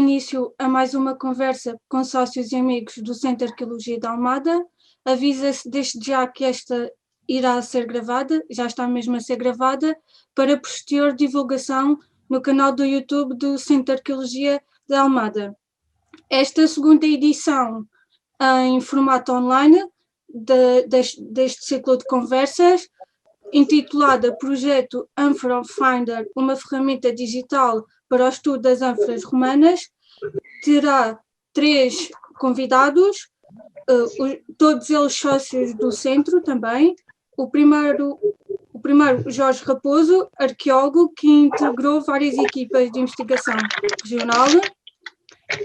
início a mais uma conversa com sócios e amigos do Centro de Arqueologia de Almada. Avisa-se desde já que esta irá ser gravada, já está mesmo a ser gravada, para posterior divulgação no canal do YouTube do Centro de Arqueologia de Almada. Esta segunda edição em formato online deste ciclo de conversas, intitulada Projeto Ânfora Finder, uma ferramenta digital para o estudo das ânforas romanas, terá 3 convidados, todos eles sócios do centro também. O primeiro, Jorge Raposo, arqueólogo que integrou várias equipas de investigação regional.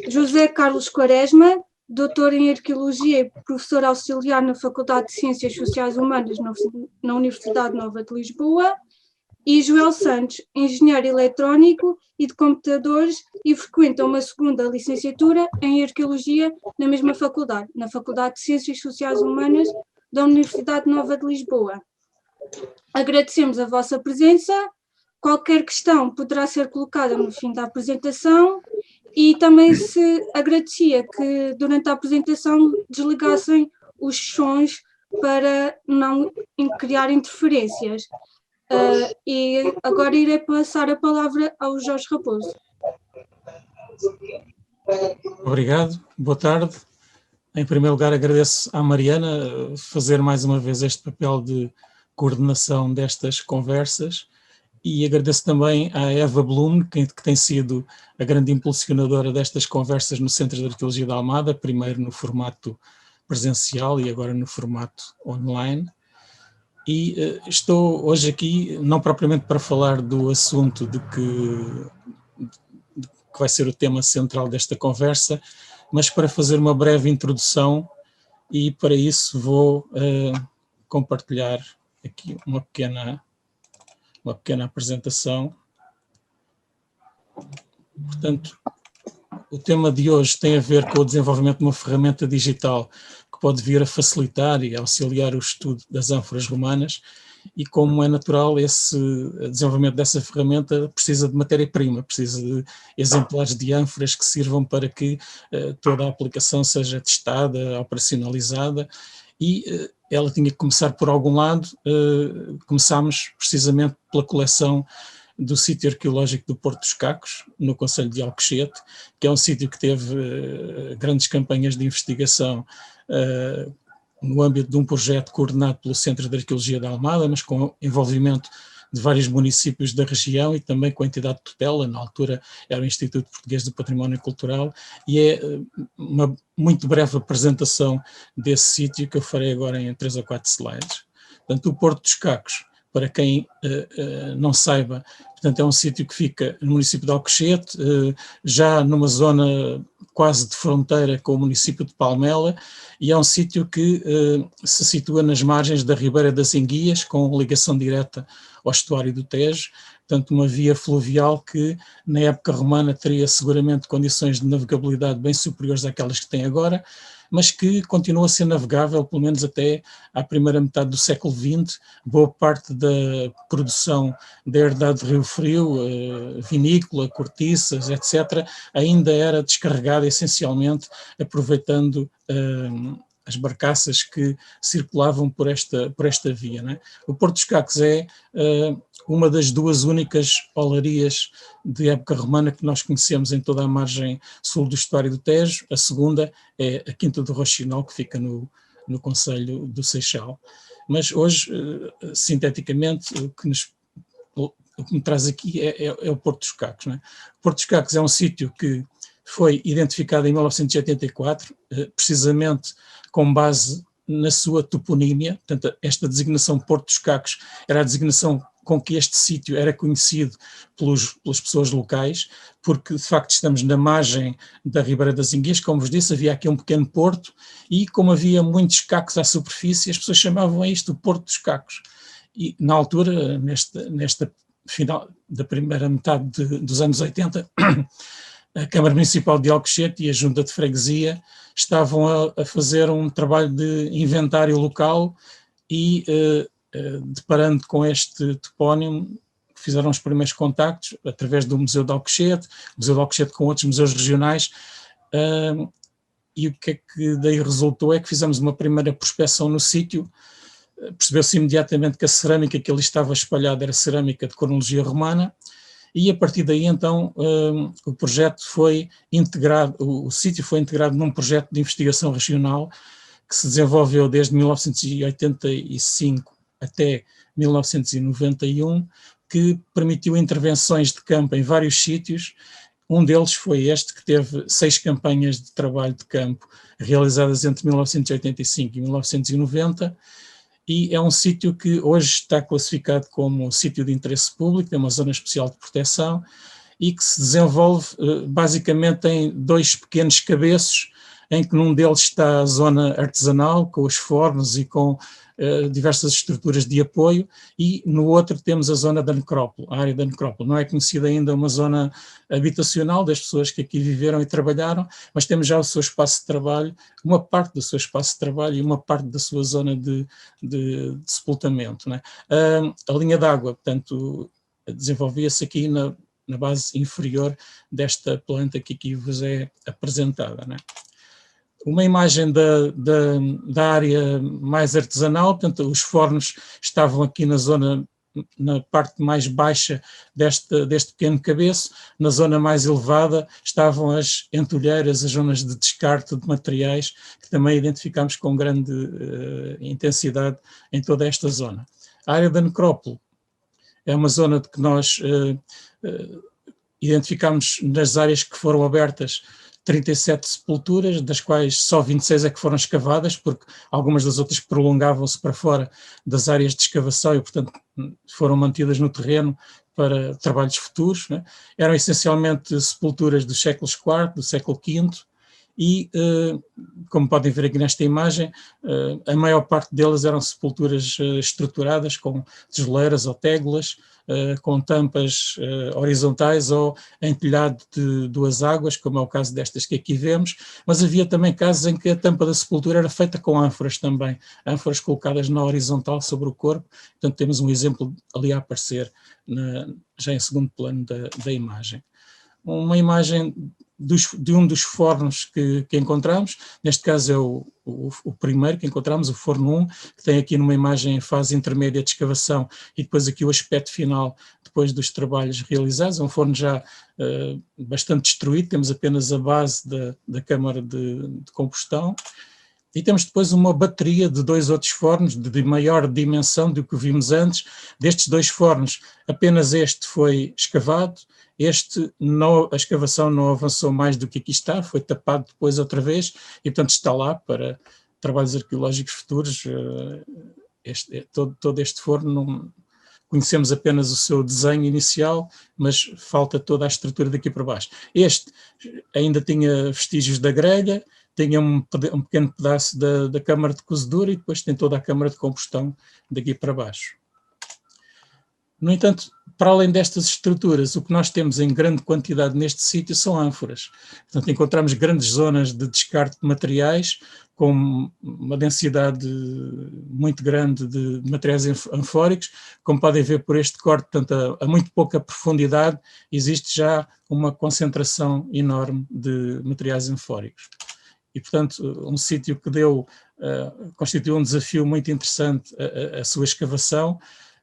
José Carlos Quaresma, doutor em Arqueologia e professor auxiliar na Faculdade de Ciências Sociais Humanas na Universidade Nova de Lisboa. E Joel Santos, engenheiro eletrónico e de computadores, e frequenta uma segunda licenciatura em Arqueologia na mesma faculdade, na Faculdade de Ciências Sociais Humanas da Universidade Nova de Lisboa. Agradecemos a vossa presença. Qualquer questão poderá ser colocada no fim da apresentação, e também se agradecia que durante a apresentação desligassem os sons para não criar interferências. E agora irei passar a palavra ao Jorge Raposo. Obrigado, boa tarde. Em primeiro lugar, agradeço à Mariana fazer mais uma vez este papel de coordenação destas conversas, e agradeço também à Eva Blum, que tem sido a grande impulsionadora destas conversas no Centro de Arqueologia de Almada, primeiro no formato presencial e agora no formato online. E estou hoje aqui, não propriamente para falar do assunto que vai ser o tema central desta conversa, mas para fazer uma breve introdução, e para isso vou compartilhar aqui uma pequena apresentação. Portanto, o tema de hoje tem a ver com o desenvolvimento de uma ferramenta digital que pode vir a facilitar e auxiliar o estudo das ânforas romanas, e como é natural, esse desenvolvimento dessa ferramenta precisa de matéria-prima, precisa de exemplares de ânforas que sirvam para que toda a aplicação seja testada, operacionalizada, e ela tinha que começar por algum lado. Começámos precisamente pela coleção do sítio arqueológico do Porto dos Cacos, no concelho de Alcochete, que é um sítio que teve grandes campanhas de investigação no âmbito de um projeto coordenado pelo Centro de Arqueologia da Almada, mas com envolvimento de vários municípios da região e também com a entidade de tutela, na altura era o Instituto Português do Património Cultural, e é uma muito breve apresentação desse sítio que eu farei agora em 3 ou 4 slides. Portanto, o Porto dos Cacos, para quem não saiba, portanto, é um sítio que fica no município de Alcochete, já numa zona quase de fronteira com o município de Palmela, e é um sítio que se situa nas margens da Ribeira das Enguias, com ligação direta ao estuário do Tejo, portanto uma via fluvial que na época romana teria seguramente condições de navegabilidade bem superiores àquelas que tem agora, mas que continua a ser navegável pelo menos até à primeira metade do século XX. Boa parte da produção da herdade de Rio Frio, vinícola, cortiças, etc., ainda era descarregada essencialmente aproveitando as barcaças que circulavam por esta via, não é? O Porto dos Cacos é uma das 2 únicas olarias de época romana que nós conhecemos em toda a margem sul do estuário do Tejo. A segunda é a Quinta do Rochinol, que fica no concelho do Seixal. Mas hoje, sinteticamente, o que me traz aqui é o Porto dos Cacos, não é? O Porto dos Cacos é um sítio que foi identificado em 1984, precisamente com base na sua toponímia. Portanto, esta designação Porto dos Cacos era a designação com que este sítio era conhecido pelas pessoas locais, porque de facto estamos na margem da Ribeira das Enguias. Como vos disse, havia aqui um pequeno porto, e como havia muitos cacos à superfície, as pessoas chamavam a isto o Porto dos Cacos. E na altura, nesta final da primeira metade dos anos 80, a Câmara Municipal de Alcochete e a Junta de Freguesia estavam a fazer um trabalho de inventário local, e deparando com este topónimo, fizeram os primeiros contactos através do Museu de Alcochete com outros museus regionais, e o que é que daí resultou é que fizemos uma primeira prospeção no sítio. Percebeu-se imediatamente que a cerâmica que ali estava espalhada era cerâmica de cronologia romana, e a partir daí então o projeto foi integrado, o sítio foi integrado num projeto de investigação regional que se desenvolveu desde 1985 até 1991, que permitiu intervenções de campo em vários sítios. Um deles foi este, que teve 6 campanhas de trabalho de campo realizadas entre 1985 e 1990, e é um sítio que hoje está classificado como sítio de interesse público, tem uma zona especial de proteção, e que se desenvolve basicamente em 2 pequenos cabeços, em que num deles está a zona artesanal, com os fornos e com diversas estruturas de apoio, e no outro temos a zona da necrópole, a área da necrópole. Não é conhecida ainda uma zona habitacional das pessoas que aqui viveram e trabalharam, mas temos já o seu espaço de trabalho, uma parte do seu espaço de trabalho e uma parte da sua zona de sepultamento, não é? A linha d'água, portanto, desenvolvia-se aqui na base inferior desta planta que aqui vos é apresentada, não é? Uma imagem da área mais artesanal, portanto, os fornos estavam aqui na zona, na parte mais baixa deste pequeno cabeço. Na zona mais elevada estavam as entulheiras, as zonas de descarte de materiais, que também identificámos com grande intensidade em toda esta zona. A área da necrópole é uma zona de que nós identificámos nas áreas que foram abertas 37 sepulturas, das quais só 26 é que foram escavadas, porque algumas das outras prolongavam-se para fora das áreas de escavação e, portanto, foram mantidas no terreno para trabalhos futuros, né? Eram essencialmente sepulturas dos séculos IV, do século V, e, como podem ver aqui nesta imagem, a maior parte delas eram sepulturas estruturadas com tesoleiras ou tégulas, com tampas horizontais ou em telhado de 2 águas, como é o caso destas que aqui vemos, mas havia também casos em que a tampa da sepultura era feita com ânforas também, ânforas colocadas na horizontal sobre o corpo. Portanto, temos um exemplo ali a aparecer já em segundo plano da imagem. Uma imagem de um dos fornos que encontramos, neste caso é o primeiro que encontramos, o forno 1, que tem aqui numa imagem em fase intermédia de escavação e depois aqui o aspecto final depois dos trabalhos realizados. É um forno já bastante destruído, temos apenas a base da câmara de combustão. E temos depois uma bateria de 2 outros fornos de maior dimensão do que vimos antes. Destes 2 fornos, apenas este foi escavado. A escavação não avançou mais do que aqui está, foi tapado depois outra vez e, portanto, está lá para trabalhos arqueológicos futuros. Todo este forno, conhecemos apenas o seu desenho inicial, mas falta toda a estrutura daqui para baixo. Este ainda tinha vestígios da grelha, tinha um pequeno pedaço da câmara de cozedura e depois tem toda a câmara de combustão daqui para baixo. No entanto, para além destas estruturas, o que nós temos em grande quantidade neste sítio são ânforas. Portanto, encontramos grandes zonas de descarte de materiais com uma densidade muito grande de materiais anfóricos. Como podem ver por este corte, portanto, a muito pouca profundidade, existe já uma concentração enorme de materiais anfóricos. E, portanto, um sítio que constituiu um desafio muito interessante a sua escavação,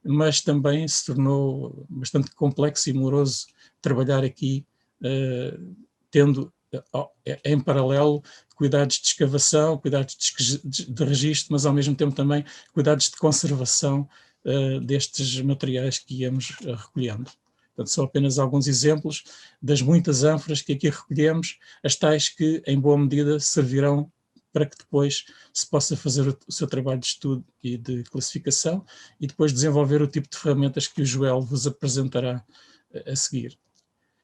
mas também se tornou bastante complexo e moroso trabalhar aqui, tendo em paralelo cuidados de escavação, cuidados de registro, mas ao mesmo tempo também cuidados de conservação destes materiais que íamos recolhendo. Portanto, são apenas alguns exemplos das muitas ânforas que aqui recolhemos, as tais que, em boa medida, servirão para que depois se possa fazer o seu trabalho de estudo e de classificação e depois desenvolver o tipo de ferramentas que o Joel vos apresentará a seguir.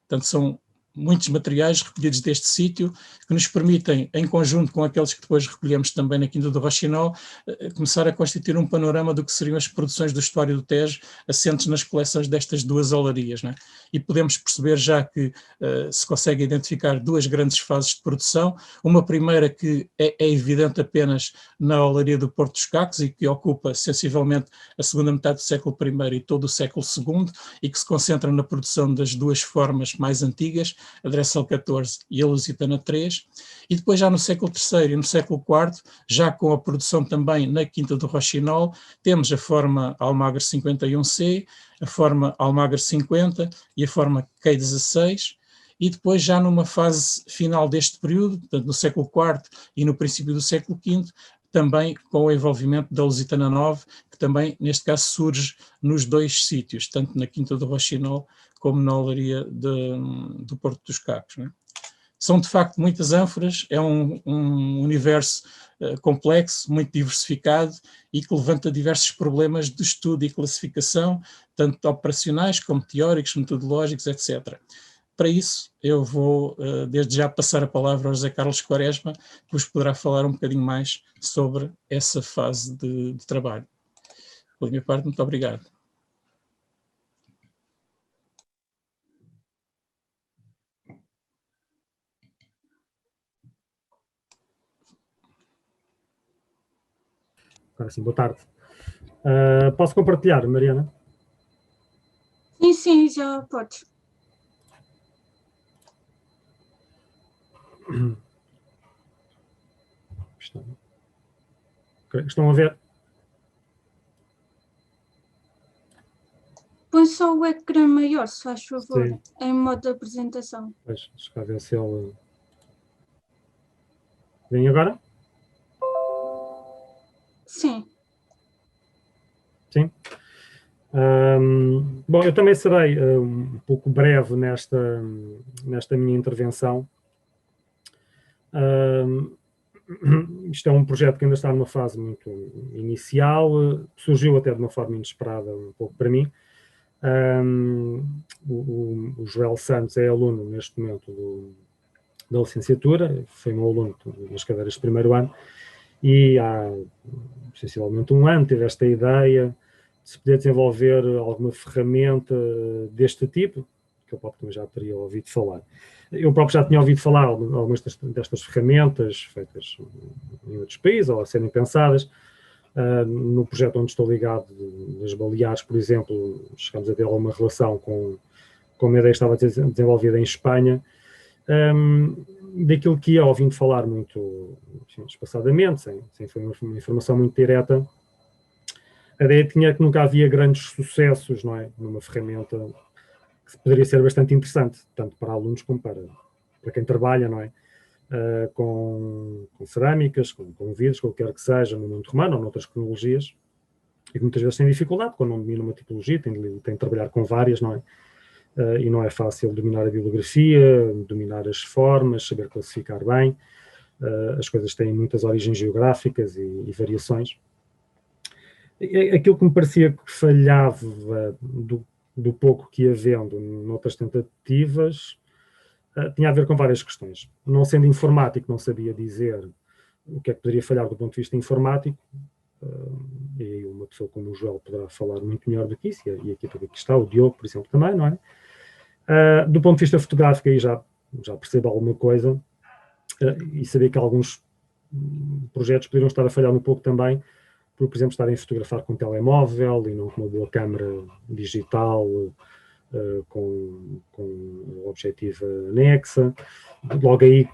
Portanto, são muitos materiais recolhidos deste sítio que nos permitem, em conjunto com aqueles que depois recolhemos também na Quinta do Rochinol, começar a constituir um panorama do que seriam as produções do estuário do Tejo assentes nas coleções destas duas olarias, não é? E podemos perceber já que se consegue identificar duas grandes fases de produção, uma primeira que é evidente apenas na olaria do Porto dos Cacos e que ocupa sensivelmente a segunda metade do século I e todo o século II e que se concentra na produção das duas formas mais antigas, a Dressel XIV e a Lusitana III, e depois já no século III e no século IV, já com a produção também na Quinta do Rochinol, temos a forma Almagre 51C, a forma Almagre 50 e a forma Q16, e depois já numa fase final deste período, portanto no século IV e no princípio do século V, também com o envolvimento da Lusitana 9, que também neste caso surge nos dois sítios, tanto na Quinta do Rochinol como na olaria do Porto dos Cacos, não é? São de facto muitas ânforas, é um universo complexo, muito diversificado e que levanta diversos problemas de estudo e classificação, tanto operacionais como teóricos, metodológicos, etc. Para isso, eu vou desde já passar a palavra ao José Carlos Quaresma, que vos poderá falar um bocadinho mais sobre essa fase de trabalho. Pela minha parte, muito obrigado. Agora sim, boa tarde. Posso compartilhar, Mariana? Sim, sim, já podes. Estão a ver? Põe só o ecrã maior, se faz favor, Sim. em modo de apresentação. Deixa eu ver se ele... Vem agora? Sim. Sim. Bom, eu também serei um pouco breve nesta minha intervenção. Isto é um projeto que ainda está numa fase muito inicial, surgiu até de uma forma inesperada um pouco para mim. O Joel Santos é aluno neste momento da licenciatura, foi meu aluno nas cadeiras de primeiro ano, e há sensivelmente um ano teve esta ideia de se poder desenvolver alguma ferramenta deste tipo, que eu próprio já teria ouvido falar. Eu próprio já tinha ouvido falar de algumas destas ferramentas feitas em outros países, ou a serem pensadas. No projeto onde estou ligado, das Baleares, por exemplo, chegamos a ter alguma relação com uma ideia que estava desenvolvida em Espanha, daquilo que ia ouvindo falar muito espaçadamente, sem uma informação muito direta. A ideia tinha que nunca havia grandes sucessos, não é? Numa ferramenta que poderia ser bastante interessante, tanto para alunos como para quem trabalha, não é? Com cerâmicas, com vidros, qualquer que seja, no mundo romano ou noutras tecnologias, e que muitas vezes tem dificuldade quando não domina uma tipologia, tem de trabalhar com várias, não é? E não é fácil dominar a bibliografia, dominar as formas, saber classificar bem. As coisas têm muitas origens geográficas e variações. Aquilo que me parecia que falhava do pouco que ia vendo noutras tentativas tinha a ver com várias questões. Não sendo informático, não sabia dizer o que é que poderia falhar do ponto de vista informático, e aí uma pessoa como o Joel poderá falar muito melhor do que isso, e aqui está, o Diogo, por exemplo, também, não é? Do ponto de vista fotográfico, aí já percebo alguma coisa, e sabia que alguns projetos poderiam estar a falhar um pouco também, por exemplo, estarem a fotografar com telemóvel e não com uma boa câmara digital, com objetiva anexa. Logo aí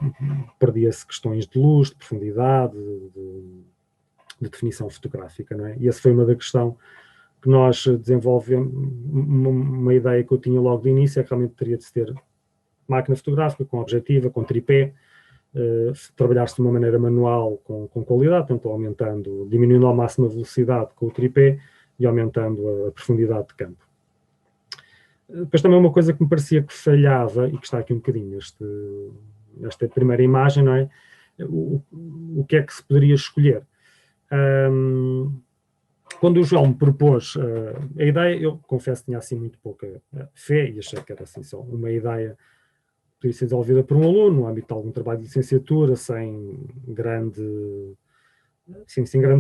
perdia-se questões de luz, de profundidade, de definição fotográfica, não é? E essa foi uma da questão que nós desenvolvemos, uma ideia que eu tinha logo de início, é que realmente teria de se ter máquina fotográfica, com objetiva, com tripé, trabalhar-se de uma maneira manual com qualidade, tanto diminuindo ao máximo a velocidade com o tripé e aumentando a profundidade de campo. Depois também uma coisa que me parecia que falhava, e que está aqui um bocadinho nesta primeira imagem, não é? O que é que se poderia escolher? Quando o João me propôs a ideia, eu confesso que tinha assim muito pouca fé, e achei que era assim só uma ideia poderia ser desenvolvida por um aluno no âmbito de algum trabalho de licenciatura, sem grande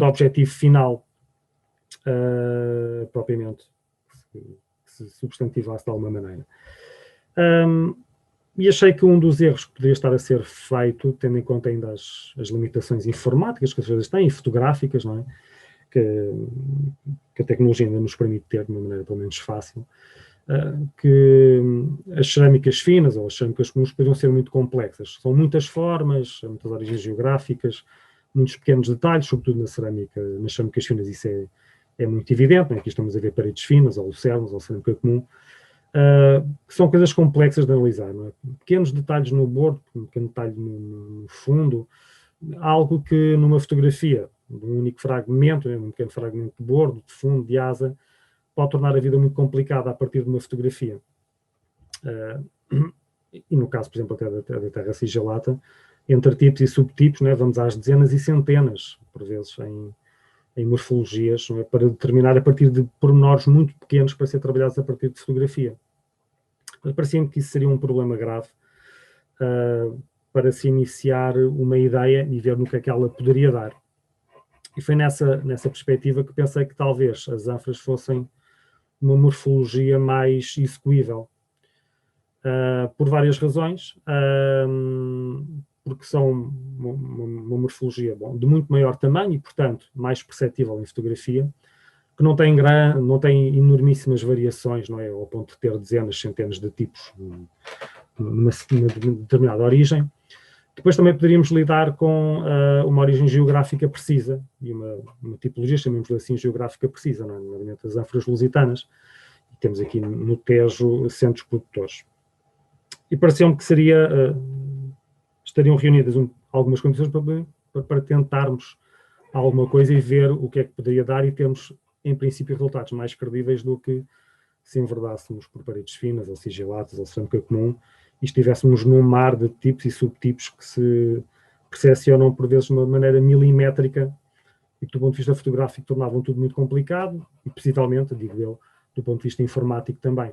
objetivo final propriamente, que se substantivasse de alguma maneira. E achei que um dos erros que poderia estar a ser feito, tendo em conta ainda as limitações informáticas que as coisas têm, e fotográficas, não é? Que a tecnologia ainda nos permite ter de uma maneira pelo menos fácil, que as cerâmicas finas ou as cerâmicas comuns poderiam ser muito complexas. São muitas formas, muitas origens geográficas, muitos pequenos detalhes, sobretudo nas cerâmicas finas, isso é muito evidente, né? Aqui estamos a ver paredes finas, ou lucernas, ou cerâmica comum, que são coisas complexas de analisar, não é? Pequenos detalhes no bordo, um pequeno detalhe no fundo, algo que numa fotografia, de um único fragmento, um pequeno fragmento de bordo, de fundo, de asa, pode tornar a vida muito complicada a partir de uma fotografia. E no caso, por exemplo, até da terra sigilata, entre tipos e subtipos, não é? Vamos às dezenas e centenas, por vezes, em morfologias, não é? Para determinar a partir de pormenores muito pequenos para ser trabalhados a partir de fotografia. Parecia-me que isso seria um problema grave para se iniciar uma ideia e ver no que é que ela poderia dar. E foi nessa perspectiva que pensei que talvez as ânforas fossem uma morfologia mais execuível. Por várias razões, porque são uma morfologia de muito maior tamanho e, portanto, mais perceptível em fotografia, que não tem enormíssimas variações, não é? Ao ponto de ter dezenas, centenas de tipos numa determinada origem. Depois também poderíamos lidar com uma origem geográfica precisa e uma tipologia, chamemos-lhe assim, geográfica precisa, não é? Nomeadamente as ânforas lusitanas. E temos aqui no Tejo centros produtores. E pareceu-me que estariam reunidas algumas condições para tentarmos alguma coisa e ver o que é que poderia dar e termos, em princípio, resultados mais credíveis do que se enverdássemos por paredes finas, ou sigilatas, ou cerâmica comum, e estivéssemos num mar de tipos e subtipos que se percepcionam, por vezes, de uma maneira milimétrica e que, do ponto de vista fotográfico, tornavam tudo muito complicado, e, possivelmente, digo eu, do ponto de vista informático também.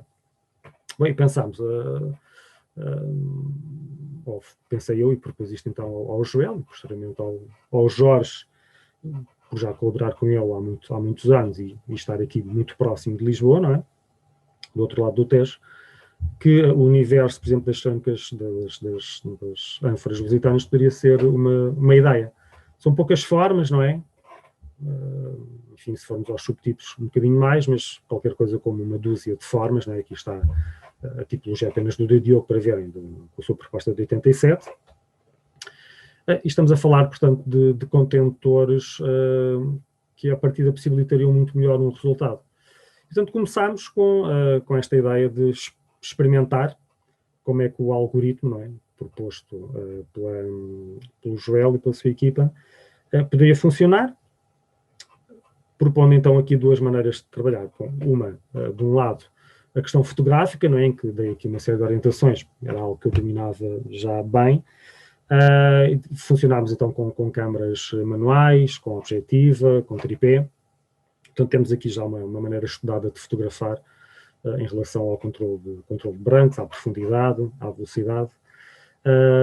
Bem, pensámos... pensei eu e propus isto então ao Joel e posteriormente ao Jorge, por já colaborar com ele há muitos anos e estar aqui muito próximo de Lisboa, não é? Do outro lado do Tejo, que o universo, por exemplo, das cerâmicas, das ânforas lusitanas poderia ser uma ideia. São poucas formas, não é? Enfim, se formos aos subtipos um bocadinho mais, mas qualquer coisa como uma dúzia de formas, não é? Aqui está a tipologia apenas do Diogo para verem, com a sua proposta de 87. E estamos a falar, portanto, de contentores que a partida possibilitariam muito melhor um resultado. Portanto, começámos com esta ideia de experimentar como é que o algoritmo, não é, proposto pelo Joel e pela sua equipa, poderia funcionar, propondo então aqui duas maneiras de trabalhar. Uma, de um lado, a questão fotográfica, não é, em que dei aqui uma série de orientações, era algo que eu dominava já bem. Funcionámos então com câmaras manuais, com objetiva, com tripé. Portanto, temos aqui já uma maneira estudada de fotografar em relação ao controle de brancos, à profundidade, à velocidade,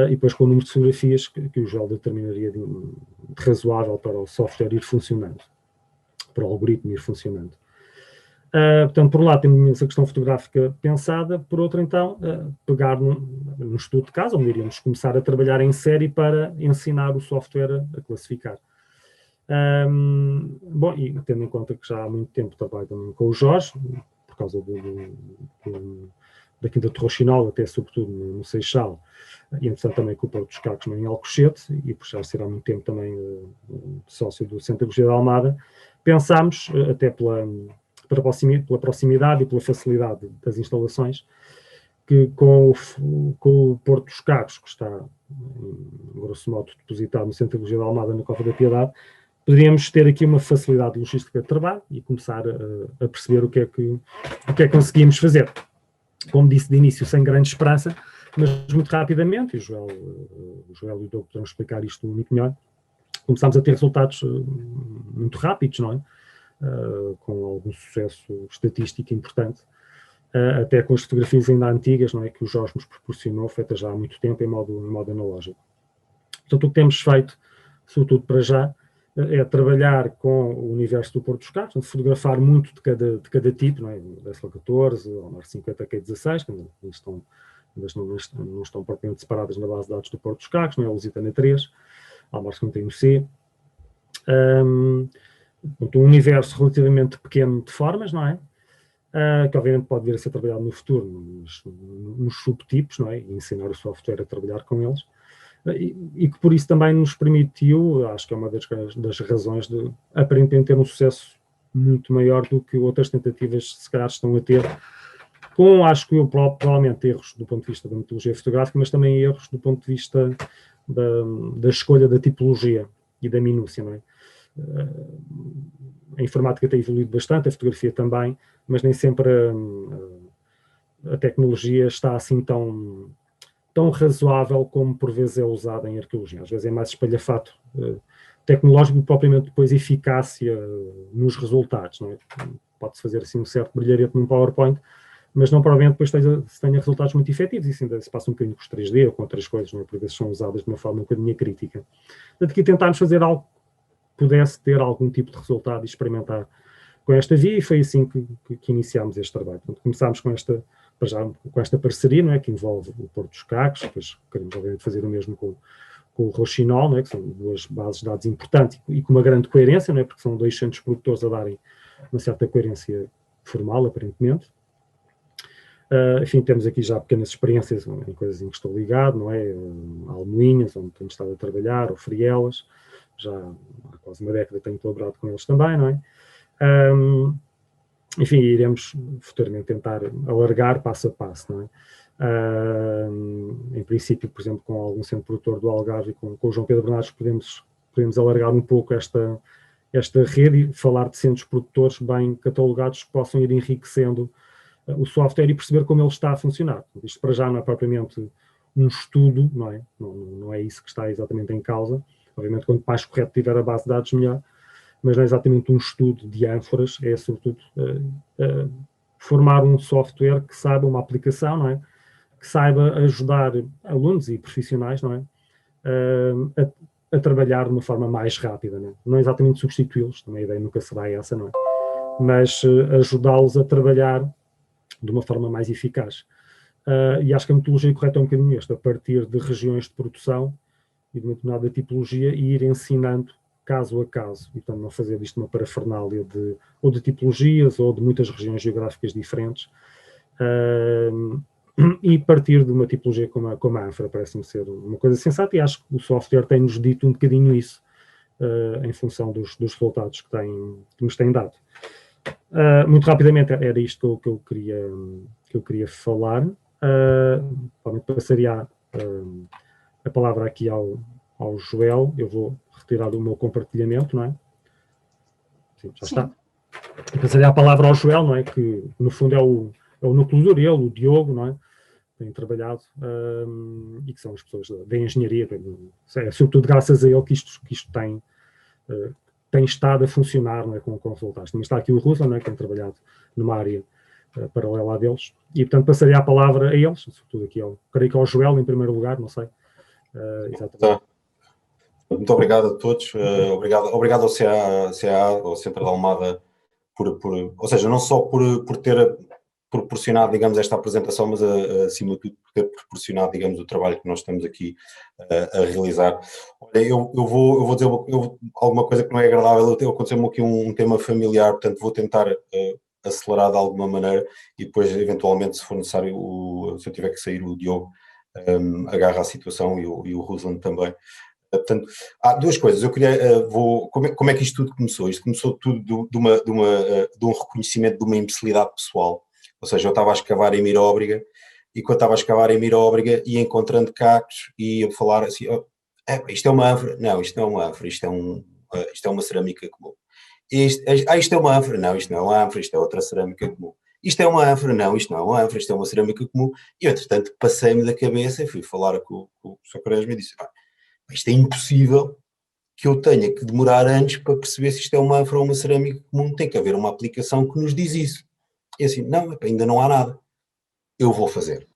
e depois com o número de fotografias que o Joel determinaria de razoável para o software ir funcionando, para o algoritmo ir funcionando. Portanto, por um lado temos essa questão fotográfica pensada, por outro então, pegar num estudo de caso, onde iríamos começar a trabalhar em série para ensinar o software a classificar. Bom, e tendo em conta que já há muito tempo trabalho também com o Jorge, por causa da Quinta de Rochinol, até sobretudo no Seixal, e entretanto também com o Porto dos Cacos em Alcochete, e por já ser há muito tempo também sócio do Centro de Tecnologia da Almada, pensámos, até pela proximidade e pela facilidade das instalações, que com o Porto dos Cacos, que está, grosso modo, depositado no Centro de Tecnologia da Almada, na Cova da Piedade, poderíamos ter aqui uma facilidade logística de trabalho e começar a perceber o que é que conseguimos fazer. Como disse de início, sem grande esperança, mas muito rapidamente, e o Joel e o Diogo poderão explicar isto muito melhor, começámos a ter resultados muito rápidos, não é? Com algum sucesso estatístico importante. até com as fotografias ainda antigas, não é, que o Jorge nos proporcionou, feitas já há muito tempo em modo analógico. Portanto, o que temos feito, sobretudo para já, é trabalhar com o universo do Porto dos Carros, fotografar muito de cada tipo, não é? O SL14, o Mar 50 Q16, que não estão propriamente separadas na base de dados do Porto dos Carros, não é? A Lusitana 3, a Mar 51C. Um universo relativamente pequeno de formas, não é? Que obviamente pode vir a ser trabalhado no futuro, nos subtipos, não é? E ensinar o software a trabalhar com eles. E que por isso também nos permitiu, acho que é uma das razões de aparentemente ter um sucesso muito maior do que outras tentativas se calhar estão a ter, com, acho que provavelmente erros do ponto de vista da metodologia fotográfica, mas também erros do ponto de vista da escolha da tipologia e da minúcia, não é? A informática tem evoluído bastante, a fotografia também, mas nem sempre a tecnologia está assim tão razoável como por vezes é usada em arqueologia. Às vezes é mais espalhafato tecnológico e propriamente depois eficácia nos resultados. Não é? Pode-se fazer assim um certo brilharete num PowerPoint, mas não provavelmente depois tenha resultados muito efetivos. Isso ainda se passa um bocadinho com os 3D ou com outras coisas, não é? Por vezes são usadas de uma forma um bocadinho crítica. Portanto, aqui tentámos fazer algo que pudesse ter algum tipo de resultado e experimentar com esta via, e foi assim que iniciámos este trabalho. Portanto, começámos com esta parceria, não é, que envolve o Porto dos Carros, depois queremos obviamente fazer o mesmo com o Rouxinol, não é, que são duas bases de dados importantes e com uma grande coerência, não é, porque são 2 centros produtores a darem uma certa coerência formal, aparentemente. Enfim, temos aqui já pequenas experiências em coisas em que estou ligado, não é, Almoinhas, onde tenho estado a trabalhar, ou Frielas, já há quase uma década tenho colaborado com eles também, não é? Enfim, iremos futuramente tentar alargar passo a passo, não é? Em princípio, por exemplo, com algum centro produtor do Algarve e com o João Pedro Bernardes podemos alargar um pouco esta rede e falar de centros produtores bem catalogados que possam ir enriquecendo o software e perceber como ele está a funcionar. Isto para já não é propriamente um estudo, não é? Não é isso que está exatamente em causa. Obviamente, quanto mais correto tiver a base de dados, melhor. Mas não é exatamente um estudo de ânforas, é sobretudo formar um software que saiba, uma aplicação, não é? Que saiba ajudar alunos e profissionais, não é? A trabalhar de uma forma mais rápida, não é? Não é exatamente substituí-los, também a ideia nunca será essa, não é? Mas ajudá-los a trabalhar de uma forma mais eficaz. E acho que a metodologia correta é um bocadinho esta, a partir de regiões de produção e de uma determinada tipologia e ir ensinando caso a caso, e portanto não fazer isto uma parafernália ou de tipologias ou de muitas regiões geográficas diferentes, e partir de uma tipologia como a Anfra parece-me ser uma coisa sensata, e acho que o software tem-nos dito um bocadinho isso, em função dos resultados que nos têm dado. Muito rapidamente era isto que eu queria falar. Passaria a palavra aqui ao Joel. Eu vou retirar o meu compartilhamento, não é? Sim, já está. Passaria a palavra ao Joel, não é? Que no fundo é o núcleo duro, ele, o Diogo, não é? Tem trabalhado e que são as pessoas da engenharia. É sobretudo graças a ele que isto tem estado a funcionar, não é, com resultados. Também está aqui o Russell, não é, que tem trabalhado numa área paralela a deles. E, portanto, passaria a palavra a eles, sobretudo aqui creio que ao Joel, em primeiro lugar, não sei. Exatamente. Tá. Muito obrigado a todos. Obrigado ao CA, ao Centro da Almada, ou seja, não só por ter proporcionado, digamos, esta apresentação, mas acima de tudo por ter proporcionado, digamos, o trabalho que nós estamos aqui a realizar. Olha, eu vou dizer alguma coisa que não é agradável. Aconteceu-me aqui um tema familiar, portanto vou tentar acelerar de alguma maneira e depois, eventualmente, se for necessário, se eu tiver que sair, o Diogo agarra a situação e o Ruslan também. Portanto, há duas coisas. Eu queria, como é que isto tudo começou? Isto começou tudo de um reconhecimento de uma imbecilidade pessoal. Ou seja, eu estava a escavar em Miróbriga e quando estava a escavar em Miróbriga ia encontrando cactos e ia falar assim, isto é uma ânfora? Não, isto não é uma ânfora, isto é uma cerâmica comum. Isto é uma ânfora? Não, isto não é uma ânfora, isto é outra cerâmica comum. Isto é uma ânfora? Não, isto não é uma ânfora, isto é uma cerâmica comum. E eu, entretanto, passei-me da cabeça e fui falar com o Sr. Quaresma e disse, isto é impossível que eu tenha que demorar anos para perceber se isto é uma ânfora ou uma cerâmica comum, tem que haver uma aplicação que nos diz isso. E assim, não, ainda não há nada. eu vou fazer.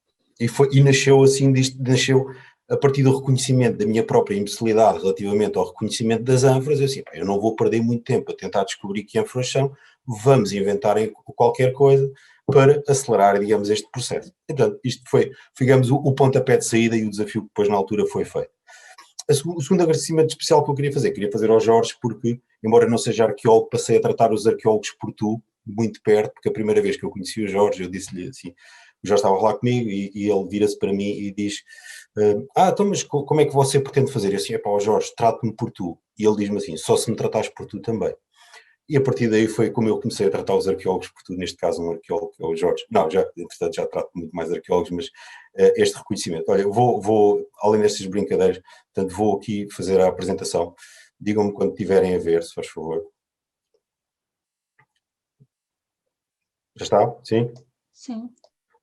E nasceu assim, nasceu a partir do reconhecimento da minha própria imbecilidade relativamente ao reconhecimento das ânforas. Eu não vou perder muito tempo a tentar descobrir que ânforas são, vamos inventar qualquer coisa para acelerar, digamos, este processo. E, portanto, isto foi, digamos, o pontapé de saída e o desafio que depois na altura foi feito. O segundo agradecimento especial que eu queria fazer ao Jorge, porque, embora não seja arqueólogo, passei a tratar os arqueólogos por tu, muito perto, porque a primeira vez que eu conheci o Jorge, eu disse-lhe assim, o Jorge estava a falar comigo e ele vira-se para mim e diz, então, mas como é que você pretende fazer? Eu assim, Jorge, trate-me por tu. E ele diz-me assim, só se me tratares por tu também. E a partir daí foi como eu comecei a tratar os arqueólogos por tu, neste caso um arqueólogo, que é o Jorge. Não, entretanto já trato muito mais arqueólogos, mas este reconhecimento. Olha, vou, além destas brincadeiras, portanto, vou aqui fazer a apresentação. Digam-me quando tiverem a ver, se faz favor. Já está? Sim? Sim.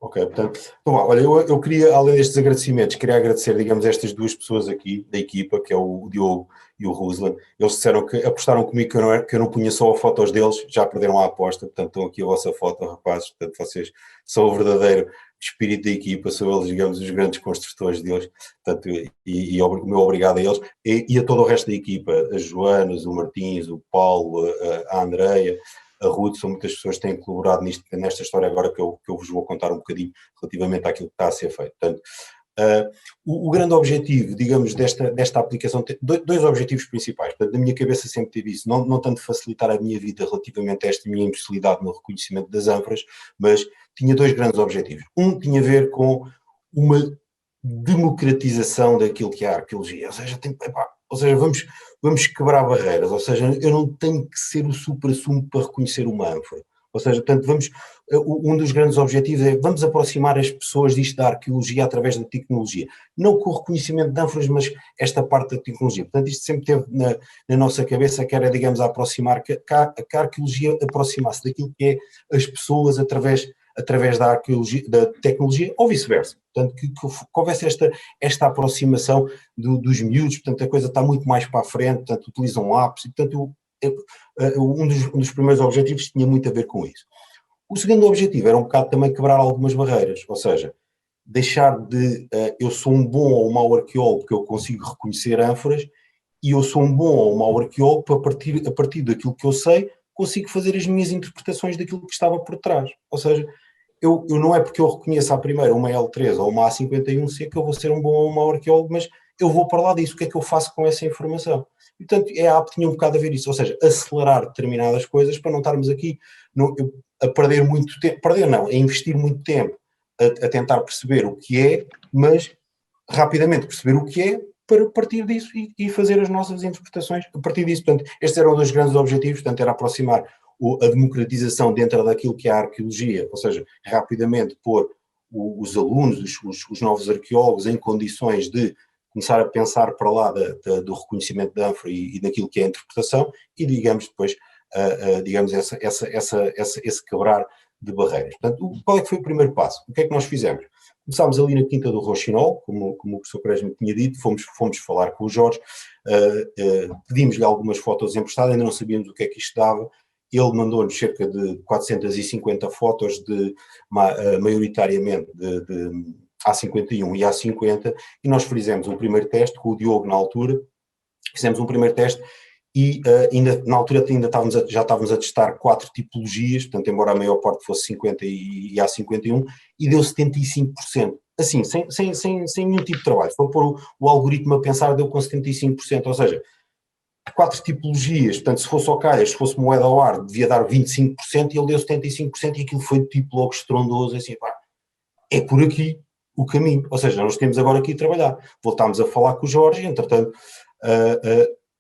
Ok, portanto, então, olha, eu queria, além destes agradecimentos, queria agradecer, digamos, estas duas pessoas aqui da equipa, que é o Diogo e o Ruslan. Eles disseram que apostaram comigo que eu não punha só fotos deles, já perderam a aposta, portanto, estão aqui a vossa foto, rapazes, portanto, vocês são o verdadeiro espírito da equipa, são eles, digamos, os grandes construtores deles, portanto, e o meu obrigado a eles, e a todo o resto da equipa, as Joanas, o Martins, o Paulo, a Andreia, a Ruth, são muitas pessoas que têm colaborado nesta história agora que eu vos vou contar um bocadinho relativamente àquilo que está a ser feito. Portanto, o grande objetivo, digamos, desta aplicação, tem dois objetivos principais. Portanto, na minha cabeça sempre tive isso, não tanto facilitar a minha vida relativamente a esta minha imbecilidade no reconhecimento das ânforas, mas tinha dois grandes objetivos. Um tinha a ver com uma democratização daquilo que é a arqueologia, ou seja, vamos quebrar barreiras, ou seja, eu não tenho que ser o supra-sumo para reconhecer uma ânfora. Ou seja, portanto, um dos grandes objetivos é vamos aproximar as pessoas disto da arqueologia através da tecnologia. Não com o reconhecimento de ânforas, mas esta parte da tecnologia. Portanto, isto sempre teve na nossa cabeça que era, digamos, aproximar, que a arqueologia aproximasse daquilo que é as pessoas através da arqueologia, da tecnologia, ou vice-versa. Portanto, que houvesse esta aproximação dos miúdos, portanto, a coisa está muito mais para a frente, portanto, utilizam apps, e, portanto, um dos primeiros objetivos tinha muito a ver com isso. O segundo objetivo era um bocado também quebrar algumas barreiras, ou seja, deixar de eu sou um bom ou um mau arqueólogo porque eu consigo reconhecer ânforas, e eu sou um bom ou um mau arqueólogo para a partir daquilo que eu sei, consigo fazer as minhas interpretações daquilo que estava por trás. Ou seja, eu não é porque eu reconheço à primeira uma L3 ou uma A51C que eu vou ser um bom ou um mau arqueólogo, mas eu vou para lá disso, o que é que eu faço com essa informação? E, portanto, a app tinha um bocado a ver isso, ou seja, acelerar determinadas coisas para não estarmos aqui a perder muito tempo, a investir muito tempo a tentar perceber o que é, mas rapidamente perceber o que é para partir disso e fazer as nossas interpretações a partir disso. Portanto, estes eram um dos grandes objetivos, portanto, era aproximar a democratização dentro daquilo que é a arqueologia, ou seja, rapidamente pôr os alunos, os novos arqueólogos em condições de começar a pensar para lá do reconhecimento da ânfora e daquilo que é a interpretação e, digamos, depois, digamos, esse quebrar de barreiras. Portanto, qual é que foi o primeiro passo? O que é que nós fizemos? Começámos ali na Quinta do Rouxinol, como o professor Quaresma tinha dito, fomos falar com o Jorge, pedimos-lhe algumas fotos emprestadas, ainda não sabíamos o que é que isto dava. Ele mandou-nos cerca de 450 fotos, maioritariamente de A51 e A50, e nós fizemos um primeiro teste com o Diogo na altura, fizemos um primeiro teste e na altura já estávamos a testar 4 tipologias, portanto, embora a maior parte fosse 50 e A51, e deu 75%. Assim, sem nenhum tipo de trabalho. Se for pôr o algoritmo a pensar, deu com 75%, ou seja, 4 tipologias, portanto, se fosse ao calhas, se fosse moeda ao ar, devia dar 25% e ele deu 75% e aquilo foi de tipo logo estrondoso, assim, é por aqui o caminho, ou seja, nós temos agora aqui a trabalhar. Voltámos a falar com o Jorge, entretanto,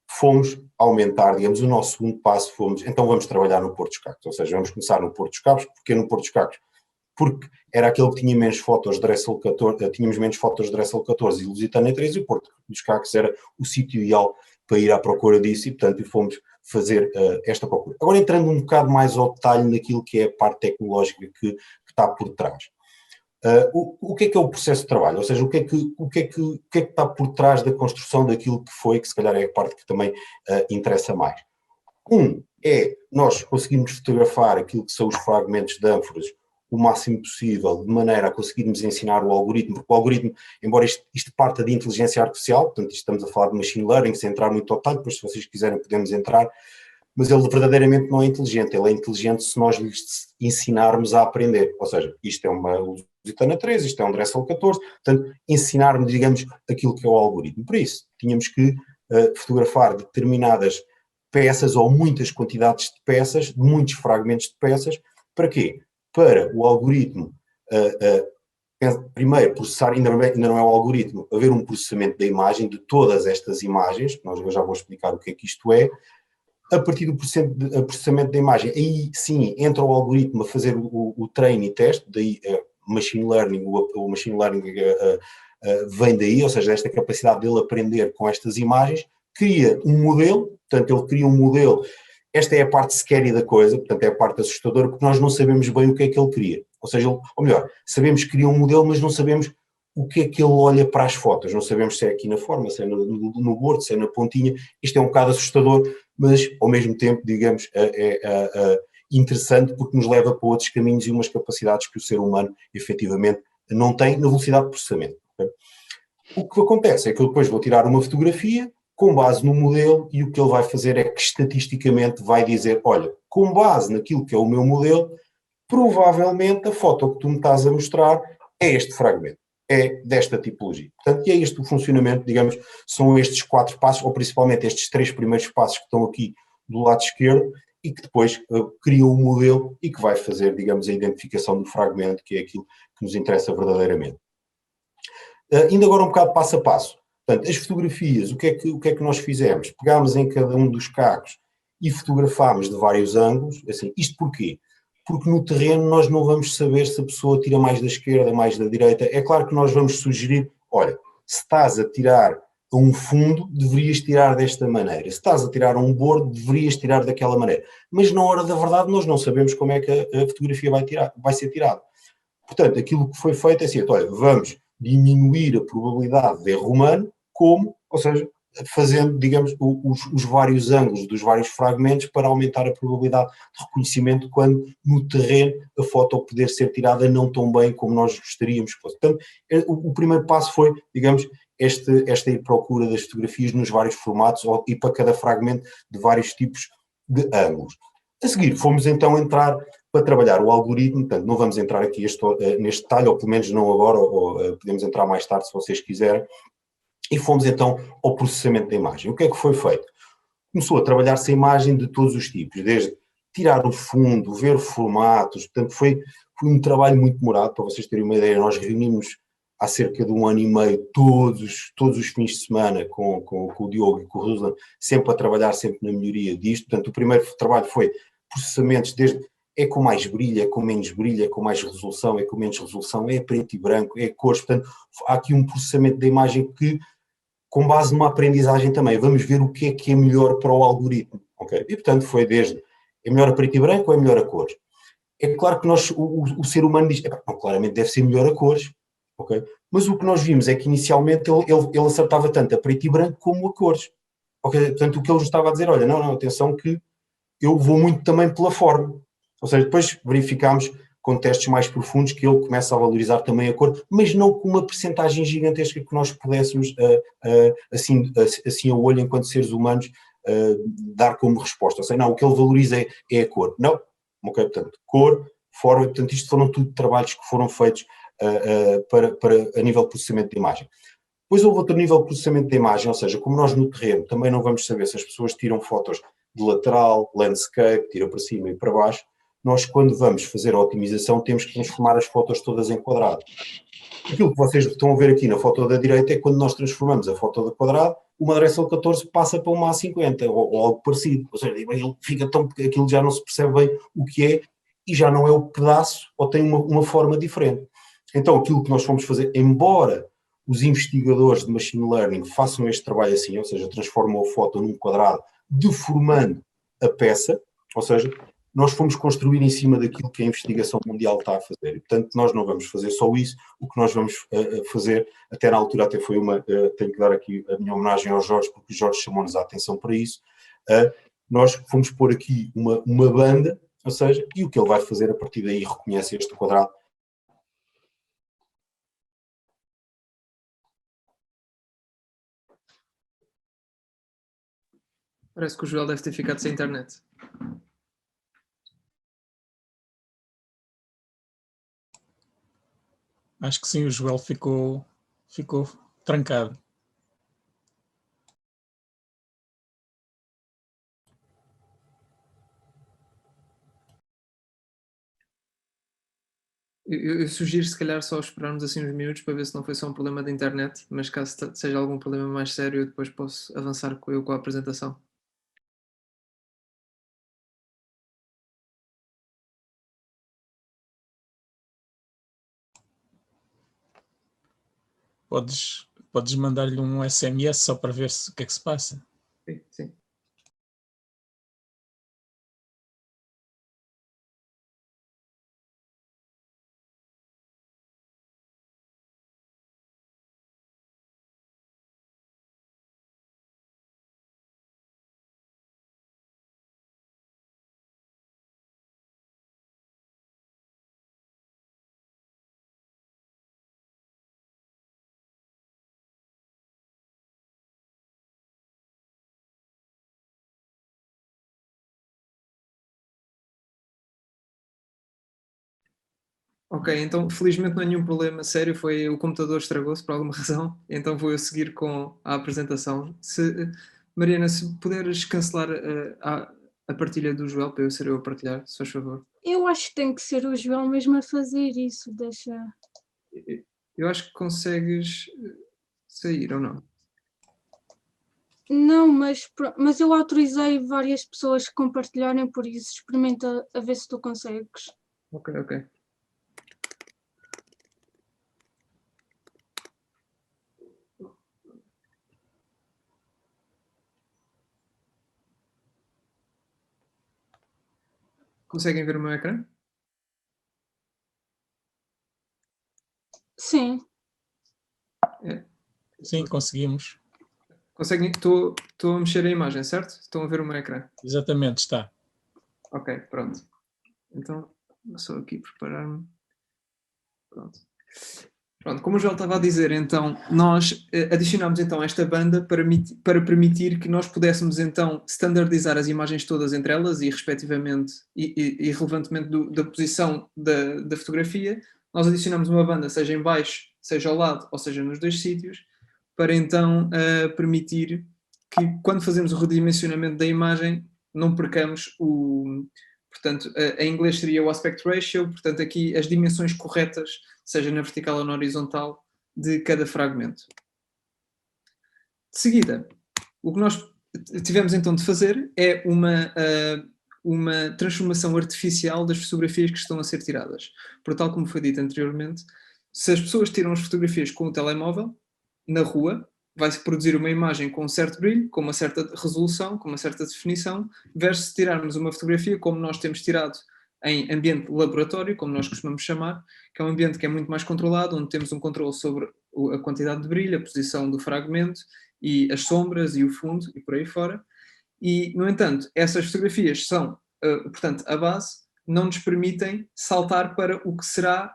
fomos aumentar, digamos, o nosso segundo passo, então vamos trabalhar no Porto dos Cacos, ou seja, vamos começar no Porto dos Cacos. Porquê no Porto dos Cacos? Porque era aquele que tinha menos fotos de Dressel 14, tínhamos menos fotos de Dressel 14 e Lusitânia 3, e o Porto dos Cacos era o sítio ideal para ir à procura disso, e portanto fomos fazer esta procura. Agora entrando um bocado mais ao detalhe naquilo que é a parte tecnológica que está por trás. O que é o processo de trabalho? Ou seja, o que é que está por trás da construção daquilo que foi, que se calhar é a parte que também interessa mais. Nós conseguimos fotografar aquilo que são os fragmentos de ânforas o máximo possível de maneira a conseguirmos ensinar o algoritmo, porque o algoritmo, embora isto parta de inteligência artificial, portanto estamos a falar de machine learning, sem entrar muito ao detalhe, depois se vocês quiserem podemos entrar, mas ele verdadeiramente não é inteligente, ele é inteligente se nós lhe ensinarmos a aprender, ou seja, isto é uma Lusitana 3, isto é um Dressel 14, portanto ensinarmos, digamos, aquilo que é o algoritmo. Por isso, tínhamos que fotografar determinadas peças ou muitas quantidades de peças, de muitos fragmentos de peças, para quê? Para o algoritmo, primeiro processar, ainda não é o algoritmo, haver um processamento da imagem, de todas estas imagens, eu já vou explicar o que é que isto é. A partir do processamento da imagem, aí sim entra o algoritmo a fazer o treino e teste, daí machine learning, o machine learning vem daí, ou seja, esta capacidade dele aprender com estas imagens, cria um modelo, portanto ele cria um modelo, esta é a parte scary da coisa, portanto é a parte assustadora, porque nós não sabemos bem o que é que ele cria, ou seja, ou melhor, sabemos que cria um modelo, mas não sabemos o que é que ele olha para as fotos, não sabemos se é aqui na forma, se é no bordo, se é na pontinha, isto é um bocado assustador, mas ao mesmo tempo, digamos, é interessante porque nos leva para outros caminhos e umas capacidades que o ser humano efetivamente não tem na velocidade de processamento. Okay? O que acontece é que eu depois vou tirar uma fotografia com base no modelo e o que ele vai fazer é que estatisticamente vai dizer, olha, com base naquilo que é o meu modelo, provavelmente a foto que tu me estás a mostrar é este fragmento. É desta tipologia. Portanto, e é este o funcionamento, digamos, são estes 4 passos, ou principalmente estes 3 primeiros passos que estão aqui do lado esquerdo e que depois criam um modelo e que vai fazer, digamos, a identificação do fragmento, que é aquilo que nos interessa verdadeiramente. Indo agora um bocado passo a passo. Portanto, as fotografias, o que é que nós fizemos? Pegámos em cada um dos cacos e fotografámos de vários ângulos, assim, isto porquê? Porque no terreno nós não vamos saber se a pessoa tira mais da esquerda, mais da direita. É claro que nós vamos sugerir, olha, se estás a tirar a um fundo, deverias tirar desta maneira. Se estás a tirar a um bordo, deverias tirar daquela maneira. Mas na hora da verdade nós não sabemos como é que a fotografia vai ser tirada. Portanto, aquilo que foi feito é assim, olha, vamos diminuir a probabilidade de erro humano, como, ou seja, fazendo, digamos, os vários ângulos dos vários fragmentos para aumentar a probabilidade de reconhecimento quando no terreno a foto poder ser tirada não tão bem como nós gostaríamos que fosse. Portanto, o primeiro passo foi, digamos, esta procura das fotografias nos vários formatos e para cada fragmento de vários tipos de ângulos. A seguir, fomos então entrar para trabalhar o algoritmo, portanto, não vamos entrar aqui neste detalhe, ou pelo menos não agora, ou podemos entrar mais tarde se vocês quiserem. E fomos então ao processamento da imagem. O que é que foi feito? Começou a trabalhar-se a imagem de todos os tipos, desde tirar o fundo, ver formatos, portanto foi um trabalho muito demorado, para vocês terem uma ideia, nós reunimos há cerca de 1 ano e meio, todos os fins de semana com o Diogo e com o Ruslan, sempre a trabalhar sempre na melhoria disto, portanto o primeiro trabalho foi processamentos desde é com mais brilho, é com menos brilho, é com mais resolução, é com menos resolução, é preto e branco, é cores, portanto há aqui um processamento da imagem que com base numa aprendizagem também, vamos ver o que é melhor para o algoritmo, ok? E portanto foi desde, é melhor a preto e branco ou é melhor a cores? É claro que o ser humano diz, não, claramente deve ser melhor a cores, ok? Mas o que nós vimos é que inicialmente ele acertava tanto a preto e branco como a cores, ok? Portanto o que ele nos estava a dizer, olha, não, atenção que eu vou muito também pela forma, ou seja, depois verificámos com testes mais profundos que ele começa a valorizar também a cor, mas não com uma percentagem gigantesca que nós pudéssemos, assim a olho, enquanto seres humanos, dar como resposta. Ou seja, não, o que ele valoriza é a cor. Não, ok, portanto, cor, forma, portanto, isto foram tudo trabalhos que foram feitos a nível de processamento de imagem. Depois houve outro nível de processamento de imagem, ou seja, como nós no terreno também não vamos saber se as pessoas tiram fotos de lateral, landscape, tiram para cima e para baixo, nós quando vamos fazer a otimização temos que transformar as fotos todas em quadrado. Aquilo que vocês estão a ver aqui na foto da direita é quando nós transformamos a foto de quadrado, uma Dressel 14 passa para uma A50 ou algo parecido, ou seja, ele fica tão, aquilo já não se percebe bem o que é e já não é o pedaço ou tem uma forma diferente. Então aquilo que nós fomos fazer, embora os investigadores de Machine Learning façam este trabalho assim, ou seja, transformam a foto num quadrado, deformando a peça, ou seja, nós fomos construir em cima daquilo que a investigação mundial está a fazer. E, portanto, nós não vamos fazer só isso, o que nós vamos fazer, até na altura até foi tenho que dar aqui a minha homenagem ao Jorge, porque o Jorge chamou-nos a atenção para isso, nós fomos pôr aqui uma banda, ou seja, e o que ele vai fazer a partir daí reconhece este quadrado. Parece que o Joel deve ter ficado sem internet. Acho que sim, o Joel ficou trancado. Eu sugiro, se calhar, só esperarmos assim uns minutos para ver se não foi só um problema da internet, mas caso seja algum problema mais sério, eu depois posso avançar com a apresentação. Podes mandar-lhe um SMS só para ver o que é que se passa. Sim, sim. Ok, então felizmente não há nenhum problema sério, foi o computador estragou-se por alguma razão, então vou eu seguir com a apresentação. Mariana, se puderes cancelar a partilha do Joel para eu ser eu a partilhar, se faz favor. Eu acho que tem que ser o João mesmo a fazer isso, deixa. Eu acho que consegues sair ou não? Não, mas eu autorizei várias pessoas que compartilharem, por isso experimenta a ver se tu consegues. Ok, ok. Conseguem ver o meu ecrã? Sim. É. Sim, conseguimos. Conseguem? Estou a mexer a imagem, certo? Estão a ver o meu ecrã? Exatamente, está. Ok, pronto. Então, vou só aqui preparar-me. Pronto. Pronto, como o Joel estava a dizer, então, nós adicionámos então esta banda para permitir que nós pudéssemos então standardizar as imagens todas entre elas e respectivamente e relevantemente da posição da fotografia. Nós adicionamos uma banda, seja em baixo, seja ao lado, ou seja nos dois sítios, para então permitir que quando fazemos o redimensionamento da imagem não percamos portanto, em inglês seria o aspect ratio, portanto aqui as dimensões corretas, seja na vertical ou na horizontal, de cada fragmento. De seguida, o que nós tivemos então de fazer é uma transformação artificial das fotografias que estão a ser tiradas. Por tal como foi dito anteriormente, se as pessoas tiram as fotografias com o telemóvel, na rua, vai-se produzir uma imagem com um certo brilho, com uma certa resolução, com uma certa definição, versus se tirarmos uma fotografia como nós temos tirado em ambiente laboratório, como nós costumamos chamar, que é um ambiente que é muito mais controlado, onde temos um controle sobre a quantidade de brilho, a posição do fragmento e as sombras e o fundo e por aí fora. E, no entanto, essas fotografias são, portanto, a base, não nos permitem saltar para o que será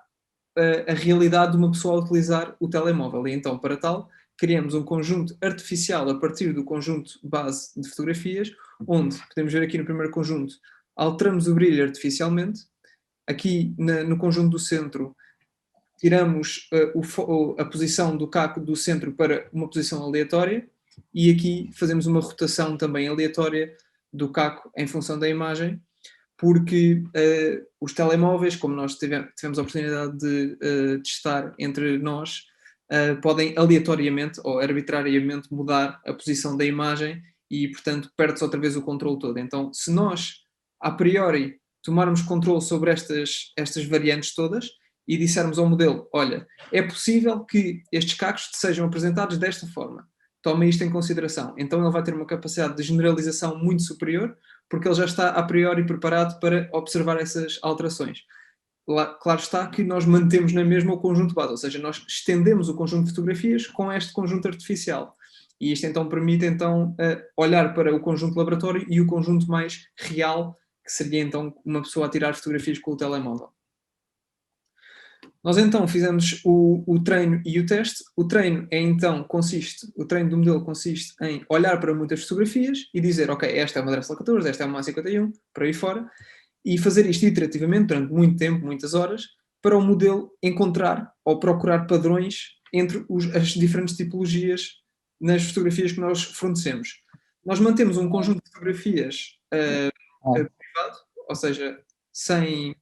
a realidade de uma pessoa a utilizar o telemóvel. E então, para tal, criamos um conjunto artificial a partir do conjunto base de fotografias, onde, podemos ver aqui no primeiro conjunto, alteramos o brilho artificialmente. Aqui no conjunto do centro, tiramos a posição do caco do centro para uma posição aleatória e aqui fazemos uma rotação também aleatória do caco em função da imagem, porque os telemóveis, como nós tivemos a oportunidade de testar entre nós, podem aleatoriamente ou arbitrariamente mudar a posição da imagem e, portanto, perde-se outra vez o controle todo. Então, se nós, a priori, tomarmos controle sobre estas variantes todas e dissermos ao modelo, olha, é possível que estes cacos sejam apresentados desta forma, toma isto em consideração. Então ele vai ter uma capacidade de generalização muito superior, porque ele já está a priori preparado para observar essas alterações. Claro está que nós mantemos na mesma o conjunto base, ou seja, nós estendemos o conjunto de fotografias com este conjunto artificial. E isto então permite então olhar para o conjunto laboratório e o conjunto mais real, que seria então uma pessoa a tirar fotografias com o telemóvel. Nós então fizemos o treino e o teste. O treino o treino do modelo consiste em olhar para muitas fotografias e dizer, ok, esta é uma Dressel 14, esta é uma A51, por aí fora, e fazer isto iterativamente durante muito tempo, muitas horas, para o modelo encontrar ou procurar padrões entre as diferentes tipologias nas fotografias que nós fornecemos. Nós mantemos um conjunto de fotografias privado, ou seja, sem...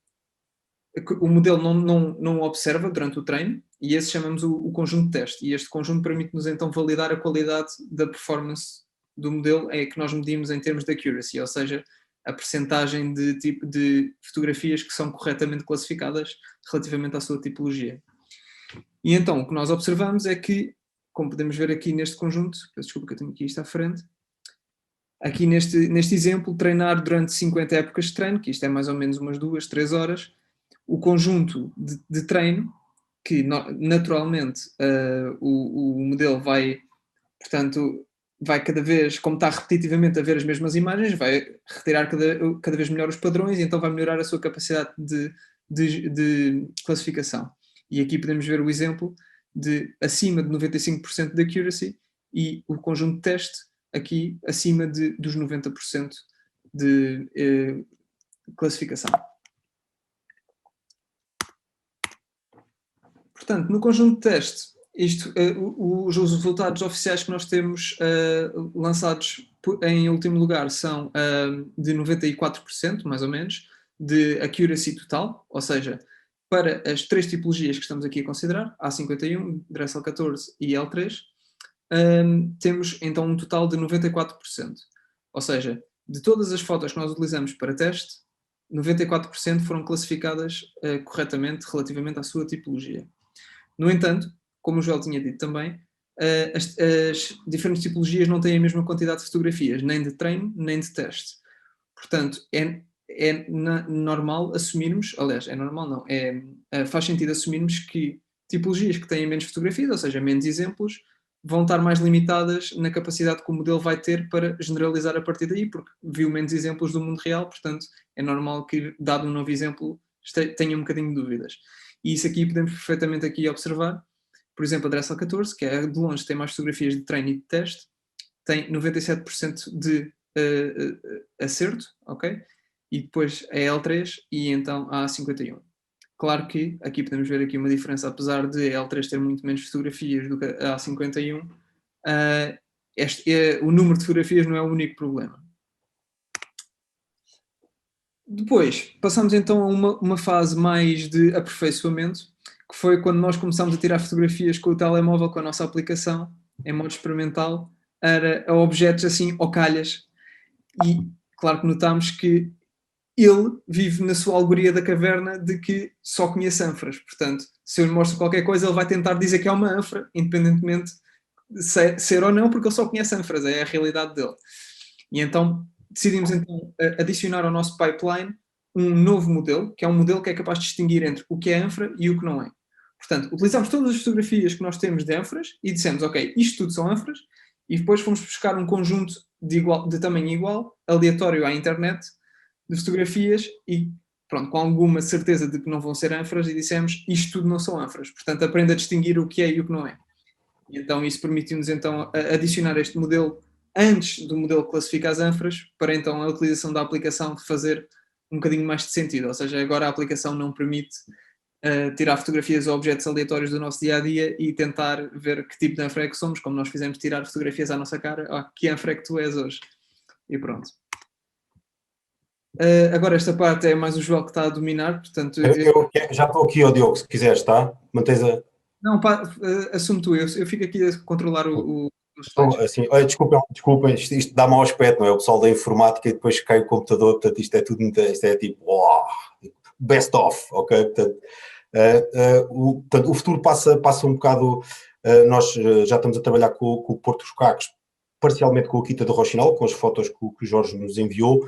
O modelo não observa durante o treino, e esse chamamos o conjunto de teste. E este conjunto permite-nos então validar a qualidade da performance do modelo que nós medimos em termos de accuracy, ou seja, a percentagem de tipo de fotografias que são corretamente classificadas relativamente à sua tipologia. E então o que nós observamos é que, como podemos ver aqui neste conjunto, peço desculpa que eu tenho aqui isto à frente, aqui neste exemplo, treinar durante 50 épocas de treino, que isto é mais ou menos umas 2, 3 horas, o conjunto de treino, que naturalmente o modelo vai, portanto, vai cada vez, como está repetitivamente a ver as mesmas imagens, vai retirar cada vez melhor os padrões e então vai melhorar a sua capacidade de classificação. E aqui podemos ver o exemplo de acima de 95% de accuracy e o conjunto de teste aqui acima dos 90% de classificação. Portanto, no conjunto de teste, os resultados oficiais que nós temos lançados em último lugar são de 94%, mais ou menos, de accuracy total, ou seja, para as 3 tipologias que estamos aqui a considerar, A51, Dressel 14 e L3, temos então um total de 94%. Ou seja, de todas as fotos que nós utilizamos para teste, 94% foram classificadas corretamente relativamente à sua tipologia. No entanto, como o Joel tinha dito também, as diferentes tipologias não têm a mesma quantidade de fotografias, nem de treino, nem de teste. Portanto, normal assumirmos, aliás, é normal não, faz sentido assumirmos que tipologias que têm menos fotografias, ou seja, menos exemplos, vão estar mais limitadas na capacidade que o modelo vai ter para generalizar a partir daí, porque viu menos exemplos do mundo real, portanto, é normal que, dado um novo exemplo, tenha um bocadinho de dúvidas. E isso aqui podemos perfeitamente aqui observar. Por exemplo, a Dressel 14, que é de longe tem mais fotografias de treino e de teste, tem 97% de acerto, ok? E depois a L3 e então a A51. Claro que aqui podemos ver aqui uma diferença, apesar de a L3 ter muito menos fotografias do que a A51, o número de fotografias não é o único problema. Depois, passamos então a uma fase mais de aperfeiçoamento, que foi quando nós começámos a tirar fotografias com o telemóvel, com a nossa aplicação, em modo experimental, a objetos assim, ou calhas. E claro que notámos que ele vive na sua alegoria da caverna de que só conhece ânforas. Portanto, se eu lhe mostro qualquer coisa, ele vai tentar dizer que é uma ânfora, independentemente de ser ou não, porque ele só conhece ânforas, é a realidade dele. E então decidimos então adicionar ao nosso pipeline um novo modelo, que é um modelo que é capaz de distinguir entre o que é ânfora e o que não é. Portanto, utilizamos todas as fotografias que nós temos de ânforas e dissemos, ok, isto tudo são ânforas, e depois fomos buscar um conjunto de tamanho igual, aleatório à internet, de fotografias e, pronto, com alguma certeza de que não vão ser ânforas, e dissemos, isto tudo não são ânforas. Portanto, aprenda a distinguir o que é e o que não é. E então isso permitiu-nos então adicionar este modelo antes do modelo que classifica as ânforas, para então a utilização da aplicação fazer um bocadinho mais de sentido. Ou seja, agora a aplicação não permite tirar fotografias a objetos aleatórios do nosso dia-a-dia e tentar ver que tipo de ânfora é que somos, como nós fizemos tirar fotografias à nossa cara, que ânfora é que tu és hoje. E pronto. Agora esta parte é mais o Joel que está a dominar, portanto... Eu já estou aqui, ó Diogo, se quiseres, tá? Mantens a... Não, assume tu, eu fico aqui a controlar os slides. Assim, olha, desculpem, isto dá mau aspecto, não é? O pessoal da informática e depois cai o computador, portanto isto é tudo, isto é tipo, best of, ok? Portanto, o futuro passa um bocado, nós já estamos a trabalhar com o Porto dos Cacos, parcialmente com a Quinta do Rochinol, com as fotos que o Jorge nos enviou.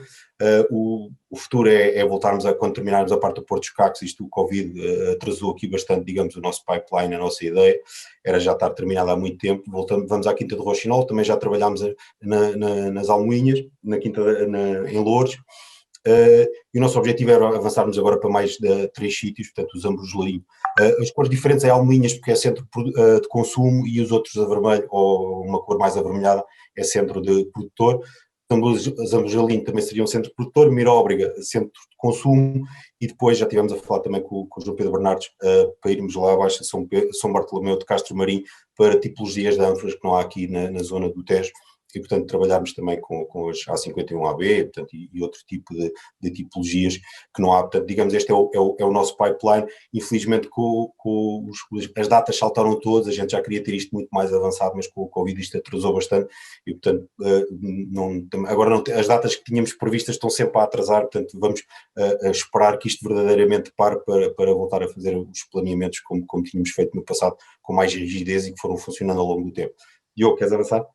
O futuro é voltarmos quando terminarmos a parte do Porto dos Cacos. Isto, o Covid atrasou aqui bastante, digamos, o nosso pipeline, a nossa ideia era já estar terminada há muito tempo. Vamos à Quinta do Rochinol, também já trabalhámos nas Almoinhas, na Quinta em Loures, e o nosso objetivo era avançarmos agora para mais de 3 sítios, portanto os ambos Lourinho. As cores diferentes é Almoinhas porque é centro de consumo e os outros a vermelho, ou uma cor mais avermelhada, é centro de produtor. As ambos Lourinho também seriam centro de produtor, Miróbriga, centro de consumo, e depois já estivemos a falar também com o João Pedro Bernardes para irmos lá abaixo a São Bartolomeu de Castro Marim para tipologias de ânforas que não há aqui na zona do Tejo. E, portanto, trabalharmos também com as A51AB, portanto, e outro tipo de tipologias que não há. Portanto, digamos, este é o nosso pipeline. Infelizmente, as datas saltaram todas, a gente já queria ter isto muito mais avançado, mas com o Covid isto atrasou bastante e, portanto, as datas que tínhamos previstas estão sempre a atrasar, portanto, vamos esperar que isto verdadeiramente pare para voltar a fazer os planeamentos como tínhamos feito no passado, com mais rigidez e que foram funcionando ao longo do tempo. Diogo, queres avançar?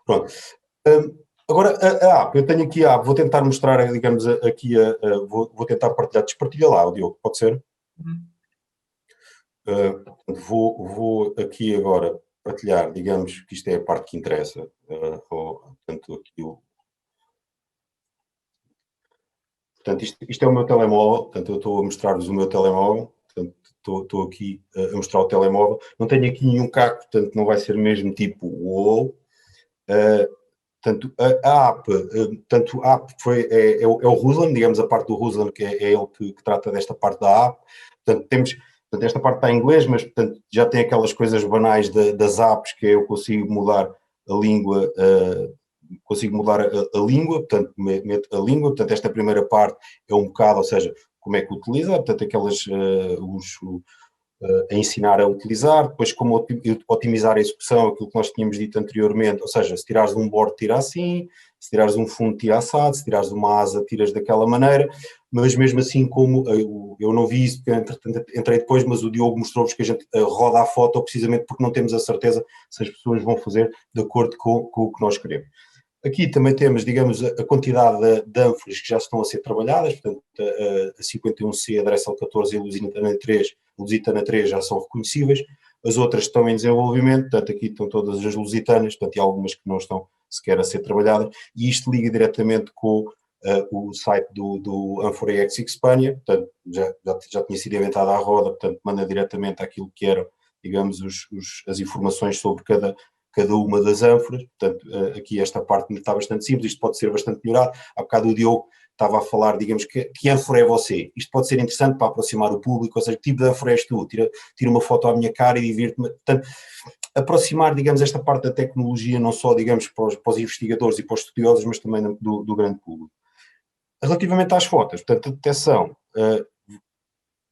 Pronto. Agora, a app, eu tenho aqui a app, vou tentar mostrar, digamos, aqui, vou tentar partilhar, despartilha lá, Diogo, pode ser? Vou aqui agora partilhar, digamos, que isto é a parte que interessa, portanto, aqui portanto, isto é o meu telemóvel, portanto, eu estou a mostrar-vos o meu telemóvel, portanto, estou aqui a mostrar o telemóvel, não tenho aqui nenhum caco, portanto, não vai ser mesmo tipo UOL. Portanto, a app é o Ruslan, digamos, a parte do Ruslan, que é ele que trata desta parte da app. Portanto, esta parte está em inglês, mas portanto, já tem aquelas coisas banais das apps, que eu consigo mudar a língua, portanto, meto a língua. Portanto, esta primeira parte é um bocado, ou seja, como é que utiliza, portanto, a ensinar a utilizar, depois como otimizar a execução, aquilo que nós tínhamos dito anteriormente, ou seja, se tirares de um board, tira assim, se tirares de um fundo, tira assado, se tirares de uma asa, tiras daquela maneira, mas mesmo assim, como eu não vi isso, porque entrei depois, mas o Diogo mostrou-vos que a gente roda a foto precisamente porque não temos a certeza se as pessoas vão fazer de acordo com o que nós queremos. Aqui também temos, digamos, a quantidade de ânforas que já estão a ser trabalhadas, portanto, a 51C, a Dressel 14 e a Lusitana 3 já são reconhecíveis, as outras estão em desenvolvimento, portanto, aqui estão todas as lusitanas, portanto, e algumas que não estão sequer a ser trabalhadas, e isto liga diretamente com o site do Amphorex Hispania, portanto, já tinha sido inventada a roda, portanto, manda diretamente àquilo que eram, digamos, as informações sobre cada uma das ânforas, portanto, aqui esta parte está bastante simples, isto pode ser bastante melhorado. Há bocado o Diogo estava a falar, digamos, que ânfora é você? Isto pode ser interessante para aproximar o público, ou seja, que tipo de ânfora és tu? Tira uma foto à minha cara e divirte-me. Portanto, aproximar, digamos, esta parte da tecnologia, não só, digamos, para os investigadores e para os estudiosos, mas também do grande público. Relativamente às fotos, portanto, a detecção,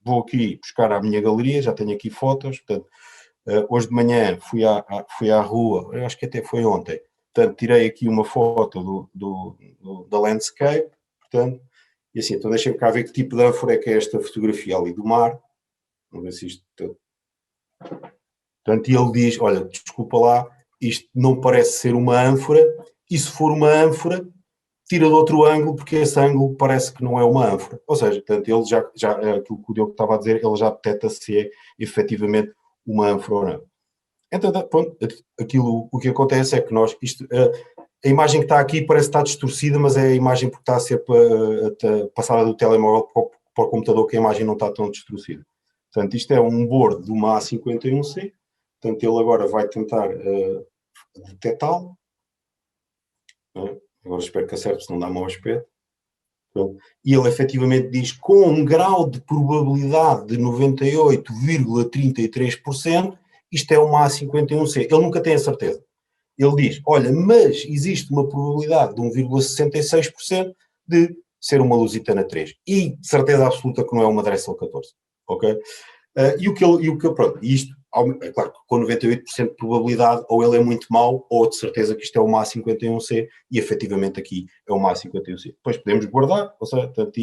vou aqui buscar a minha galeria, já tenho aqui fotos, portanto, hoje de manhã fui à rua, eu acho que até foi ontem, portanto, tirei aqui uma foto da landscape, portanto, e assim, então deixem-me cá ver que tipo de ânfora é que é esta fotografia ali do mar, vamos ver se isto... Portanto, e ele diz, olha, desculpa lá, isto não parece ser uma ânfora, e se for uma ânfora, tira de outro ângulo, porque esse ângulo parece que não é uma ânfora. Ou seja, portanto, ele já aquilo que o Diogo estava a dizer, ele já detecta se é efetivamente uma ânfora ou não. Então, pronto, o que acontece é que a imagem que está aqui parece estar distorcida, mas é a imagem porque está a ser passada do telemóvel para o computador, que a imagem não está tão distorcida. Portanto, isto é um board de uma A51C, portanto, ele agora vai tentar detectá-lo. Agora espero que acerte, se não dá mau aspecto. E ele efetivamente diz com um grau de probabilidade de 98,33%, isto é uma A51C. Ele nunca tem a certeza. Ele diz, olha, mas existe uma probabilidade de 1,66% de ser uma Lusitana 3. E de certeza absoluta que não é uma Dressel 14. Ok? Pronto, isto, é claro que com 98% de probabilidade, ou ele é muito mau, ou de certeza que isto é uma A51C, e efetivamente aqui é uma A51C. Depois podemos guardar, ou seja, portanto,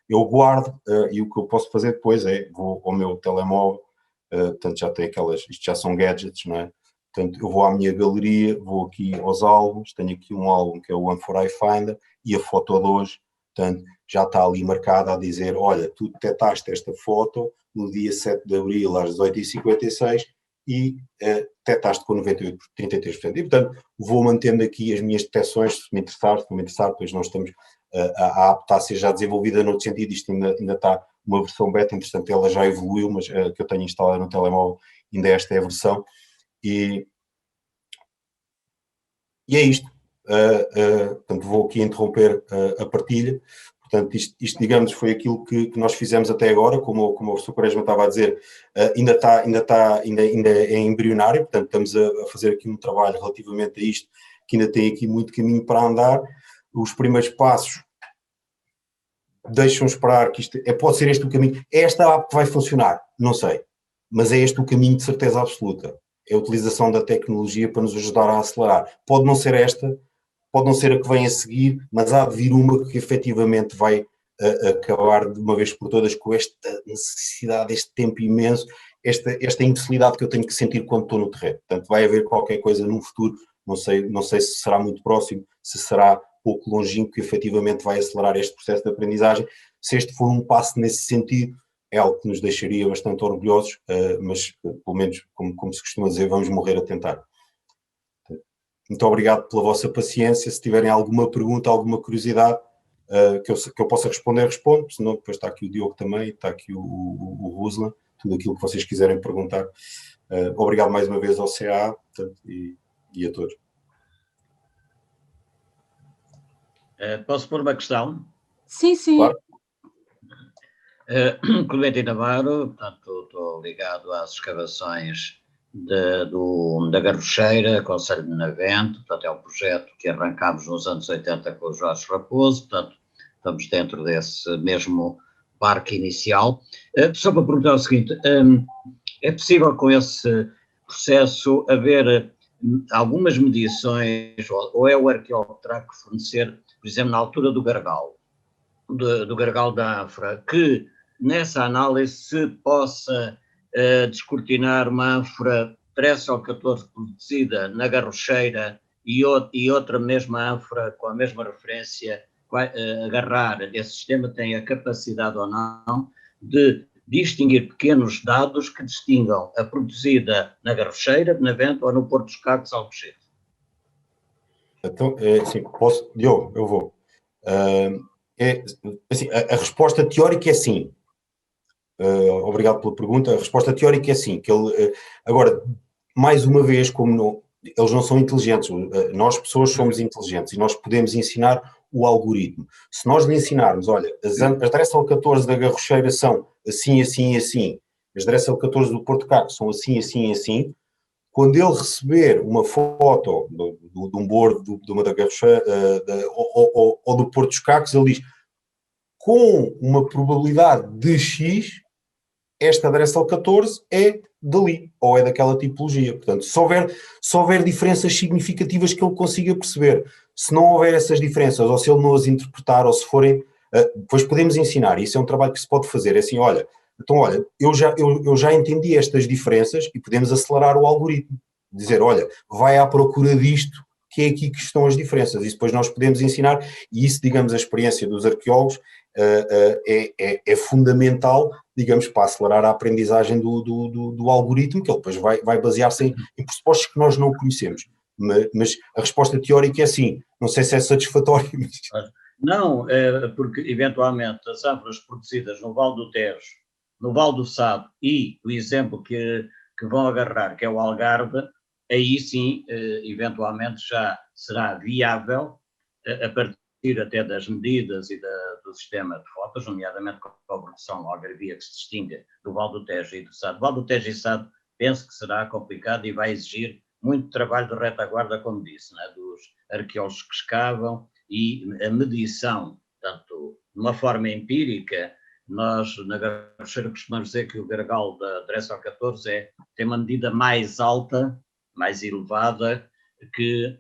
eu guardo, e o que eu posso fazer depois é, vou ao meu telemóvel, portanto já tem isto já são gadgets, não é? Portanto, eu vou à minha galeria, vou aqui aos álbuns, tenho aqui um álbum que é o Amphorae Finder, e a foto de hoje, portanto, já está ali marcada a dizer, olha, tu detectaste esta foto no dia 7 de abril às 18h56 e detectaste com 98,33%. E, portanto, vou mantendo aqui as minhas detecções, se me interessar, depois nós estamos a app está a ser já desenvolvida no sentido, isto ainda está uma versão beta, entretanto ela já evoluiu, mas que eu tenho instalado no telemóvel, ainda esta é a versão, e é isto. Portanto, vou aqui interromper a partilha. Portanto, isto digamos, foi aquilo que nós fizemos até agora, como o Sr. Quaresma estava a dizer, ainda é embrionário, portanto, estamos a fazer aqui um trabalho relativamente a isto, que ainda tem aqui muito caminho para andar. Os primeiros passos deixam esperar que isto, pode ser este o caminho. É esta app que vai funcionar? Não sei, mas é este o caminho de certeza absoluta. É a utilização da tecnologia para nos ajudar a acelerar. Pode não ser esta, pode não ser a que vem a seguir, mas há de vir uma que efetivamente vai acabar de uma vez por todas com esta necessidade, este tempo imenso, esta impossibilidade que eu tenho que sentir quando estou no terreno. Portanto, vai haver qualquer coisa num futuro, não sei se será muito próximo, se será pouco longínquo, que efetivamente vai acelerar este processo de aprendizagem. Se este for um passo nesse sentido, é algo que nos deixaria bastante orgulhosos, mas pelo menos, como se costuma dizer, vamos morrer a tentar. Muito obrigado pela vossa paciência. Se tiverem alguma pergunta, alguma curiosidade que eu possa responder, respondo. Senão depois está aqui o Diogo também, está aqui o Ruslan, tudo aquilo que vocês quiserem perguntar. Obrigado mais uma vez ao CA, portanto, e a todos. Posso pôr uma questão? Sim, sim. Claro. Clemente Navarro, portanto, estou ligado às escavações da Garrocheira, Conselho de Navente, portanto é um projeto que arrancámos nos anos 80 com o Jorge Raposo, portanto estamos dentro desse mesmo parque inicial. Só para perguntar o seguinte, é possível com esse processo haver algumas medições, ou é o arqueólogo que terá que fornecer, por exemplo, na altura do Gargal, do Gargal da Anfra, que nessa análise se possa descortinar uma ânfora 13 ou 14 produzida na Garrocheira e outra mesma ânfora com a mesma referência, agarrar esse sistema tem a capacidade ou não de distinguir pequenos dados que distingam a produzida na Garrocheira, na Navente ou no Porto dos Cacos, Alcochete. Então, assim, Diogo, eu vou. Assim, a resposta teórica é sim. Obrigado pela pergunta. A resposta teórica é sim. Agora, mais uma vez, eles não são inteligentes, nós pessoas somos inteligentes e nós podemos ensinar o algoritmo. Se nós lhe ensinarmos, olha, as Dressel 14 da Garrocheira são assim, assim e assim, as Dressel 14 do Porto Caco são assim, assim e assim, quando ele receber uma foto de um bordo de uma da Garrocheira ou do Porto dos Cacos, ele diz, com uma probabilidade de X, esta Dressel 14 é dali, ou é daquela tipologia. Portanto, se houver diferenças significativas que ele consiga perceber, se não houver essas diferenças, ou se ele não as interpretar, ou se forem, depois podemos ensinar. Isso é um trabalho que se pode fazer. É assim, olha, eu já entendi estas diferenças e podemos acelerar o algoritmo. Dizer, olha, vai à procura disto, que é aqui que estão as diferenças. E depois nós podemos ensinar, e isso, digamos, a experiência dos arqueólogos é fundamental, digamos, para acelerar a aprendizagem do algoritmo, que ele depois vai basear-se em pressupostos que nós não conhecemos. Mas a resposta teórica é sim. Não sei se é satisfatório. Mas... Não, porque eventualmente as ânforas produzidas no Vale do Tejo, no Vale do Sado e o exemplo que vão agarrar, que é o Algarve, aí sim, eventualmente já será viável, a partir até das medidas e do sistema de fotos, nomeadamente com a produção algarvia que se distingue do Vale do Tejo e do Sado. O Vale do Tejo e Sado penso que será complicado e vai exigir muito trabalho de retaguarda, como disse, né, dos arqueólogos que escavam e a medição, tanto de uma forma empírica. Nós, na Garrocheira, costumamos dizer que o gargalo da Dressel 14 tem uma medida mais alta, mais elevada que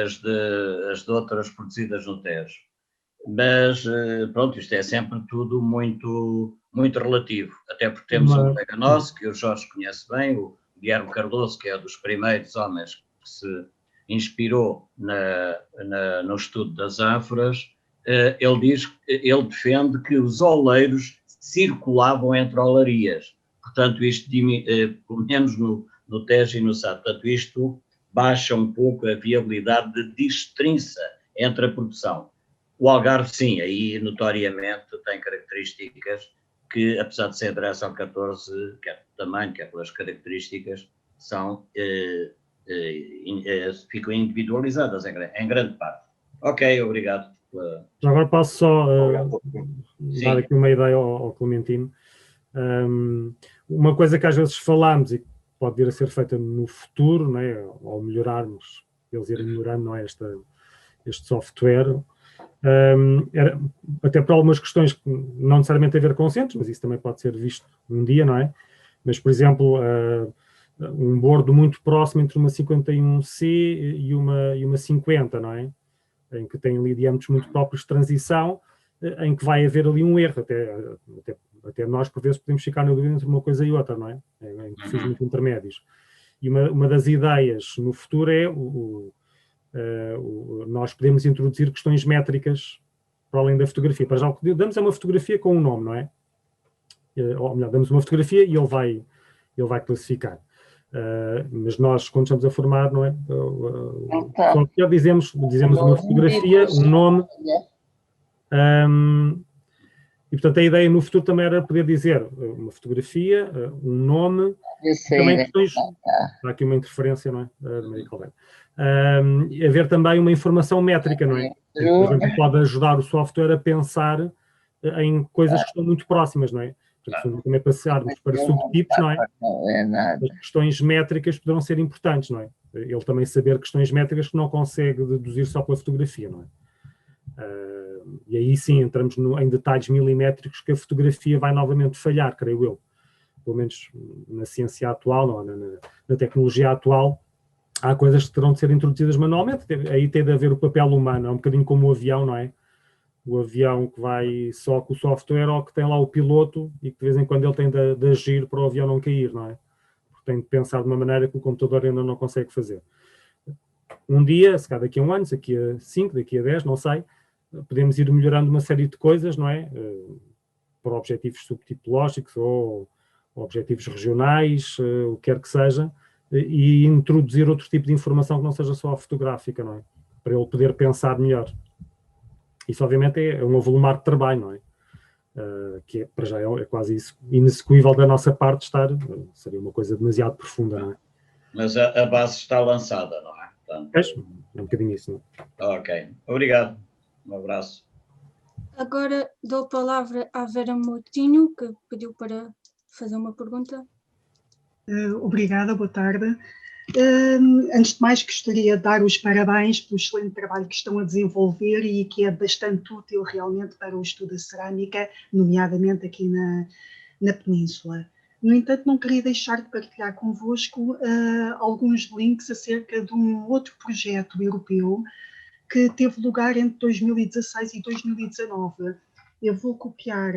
as de outras produzidas no Tejo. Mas, pronto, isto é sempre tudo muito, muito relativo, até porque temos um colega nosso, que o Jorge conhece bem, o Guilherme Cardoso, que é dos primeiros homens que se inspirou no estudo das ânforas. Ele defende que os oleiros circulavam entre olarias, portanto isto, pelo menos no Tejo e no Sado, portanto isto baixa um pouco a viabilidade de destrinça entre a produção. O Algarve, sim, aí notoriamente tem características que, apesar de ser direção 14, quer pelo tamanho, quer pelas características, são, ficam individualizadas em grande parte. Ok, obrigado. Já agora posso só dar Sim. aqui uma ideia ao Clementino. Uma coisa que às vezes falamos e que pode vir a ser feita no futuro, não é? Ao melhorarmos, eles irem melhorando, não é? Este software, era, até por algumas questões que não necessariamente a ver com centros, mas isso também pode ser visto um dia, não é? Mas, por exemplo, um bordo muito próximo entre uma 51C e uma 50, não é? Em que tem ali diâmetros muito próprios de transição, em que vai haver ali um erro, até nós por vezes podemos ficar na dúvida entre uma coisa e outra, não é? Em perfis muito intermédios. E uma das ideias no futuro é nós podemos introduzir questões métricas para além da fotografia. Para já o que damos é uma fotografia com um nome, não é? Ou melhor, damos uma fotografia e ele vai classificar. Mas nós, quando estamos a formar, não é? Só que dizemos uma fotografia, um nome. E, portanto, a ideia no futuro também era poder dizer uma fotografia, um nome, também questões. Há aqui uma interferência, não é? Haver também uma informação métrica, não é? Que, por exemplo, pode ajudar o software a pensar em coisas que estão muito próximas, não é? Portanto, também passarmos para subtipos, não é? As questões métricas poderão ser importantes, não é? Ele também saber questões métricas que não consegue deduzir só pela fotografia, não é? E aí sim entramos em detalhes milimétricos que a fotografia vai novamente falhar, creio eu. Pelo menos na ciência atual, não, na tecnologia atual, há coisas que terão de ser introduzidas manualmente. Aí tem de haver o papel humano, é um bocadinho como o avião, não é? O avião que vai só com o software ou que tem lá o piloto e que de vez em quando ele tem de agir para o avião não cair, não é? Porque tem de pensar de uma maneira que o computador ainda não consegue fazer. Um dia, se calhar daqui a um ano, daqui a 5, daqui a 10, não sei, podemos ir melhorando uma série de coisas, não é? Por objetivos subtipológicos ou objetivos regionais, o que quer que seja, e introduzir outro tipo de informação que não seja só a fotográfica, não é? Para ele poder pensar melhor. Isso, obviamente, é um avolumar de trabalho, não é? Que para já é quase isso, inexecuível da nossa parte seria uma coisa demasiado profunda, não é? Mas a base está lançada, não é? Portanto, é um bocadinho isso, não é? Ok, obrigado. Um abraço. Agora dou a palavra à Vera Moutinho, que pediu para fazer uma pergunta. Obrigada, boa tarde. Antes de mais, gostaria de dar os parabéns pelo excelente trabalho que estão a desenvolver e que é bastante útil realmente para o estudo da cerâmica, nomeadamente aqui na Península. No entanto, não queria deixar de partilhar convosco alguns links acerca de um outro projeto europeu que teve lugar entre 2016 e 2019. Eu vou copiar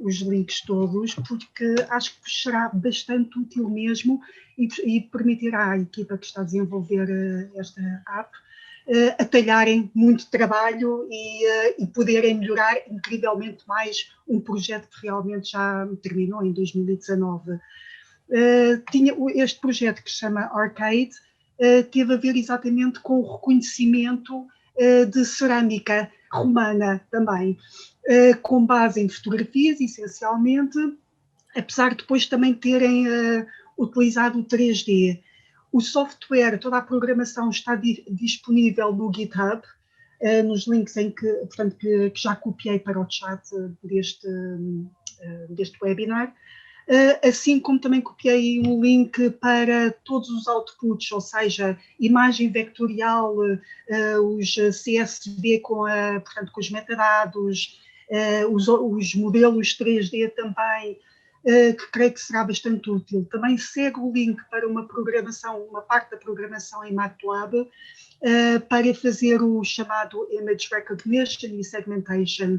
os links todos, porque acho que vos será bastante útil mesmo e permitirá à equipa que está a desenvolver esta app atalharem muito trabalho e poderem melhorar incrivelmente mais um projeto que realmente já terminou em 2019. Este projeto que se chama Arcade teve a ver exatamente com o reconhecimento de cerâmica romana também, com base em fotografias, essencialmente, apesar de depois também terem utilizado o 3D. O software, toda a programação está disponível no GitHub, nos links portanto, que já copiei para o chat deste webinar. Assim como também copiei um link para todos os outputs, ou seja, imagem vectorial, os CSV portanto, com os metadados, os modelos 3D também, que creio que será bastante útil. Também segue o link para uma parte da programação em MATLAB, para fazer o chamado Image Recognition e Segmentation,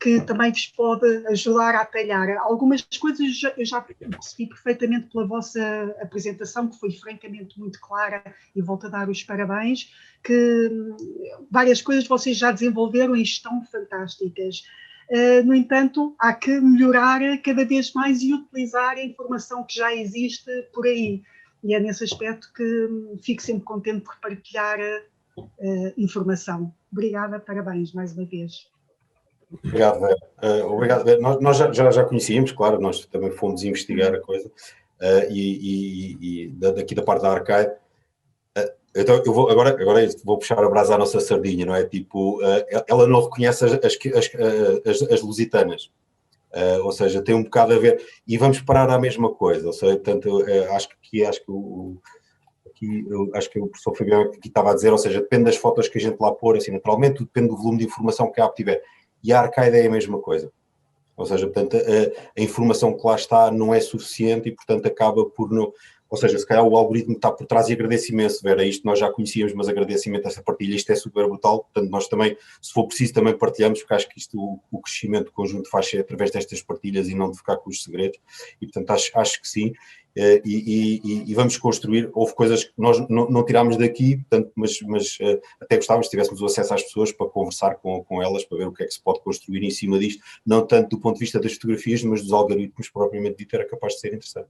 que também vos pode ajudar a atalhar. Algumas coisas eu já percebi perfeitamente pela vossa apresentação, que foi francamente muito clara, e volto a dar os parabéns, que várias coisas vocês já desenvolveram e estão fantásticas. No entanto, há que melhorar cada vez mais e utilizar a informação que já existe por aí. E é nesse aspecto que fico sempre contente por partilhar informação. Obrigada, parabéns mais uma vez. Obrigado, Vera. Obrigado, Vera. Nós já conhecíamos, claro, nós também fomos investigar a coisa, e daqui da parte da Arcade. Então, eu vou, agora vou puxar a brasa à nossa sardinha, não é? Tipo, ela não reconhece as lusitanas. Ou seja, tem um bocado a ver, e vamos parar à mesma coisa, ou seja, portanto, acho que o professor Fabião aqui estava a dizer, ou seja, depende das fotos que a gente lá pôr, assim, naturalmente, depende do volume de informação que a app tiver, e a Arcade é a mesma coisa, ou seja, portanto, a informação que lá está não é suficiente e, portanto, acaba por não... Ou seja, se calhar o algoritmo está por trás, e agradeço imenso, Vera, isto nós já conhecíamos, mas agradeço imenso essa partilha, isto é super brutal, portanto nós também, se for preciso, também partilhamos, porque acho que isto, o crescimento conjunto faz-se através destas partilhas e não de ficar com os segredos, e portanto acho que sim, e vamos construir. Houve coisas que nós não tirámos daqui, portanto, mas até gostávamos se tivéssemos o acesso às pessoas para conversar com elas, para ver o que é que se pode construir em cima disto, não tanto do ponto de vista das fotografias, mas dos algoritmos propriamente dito, era capaz de ser interessante.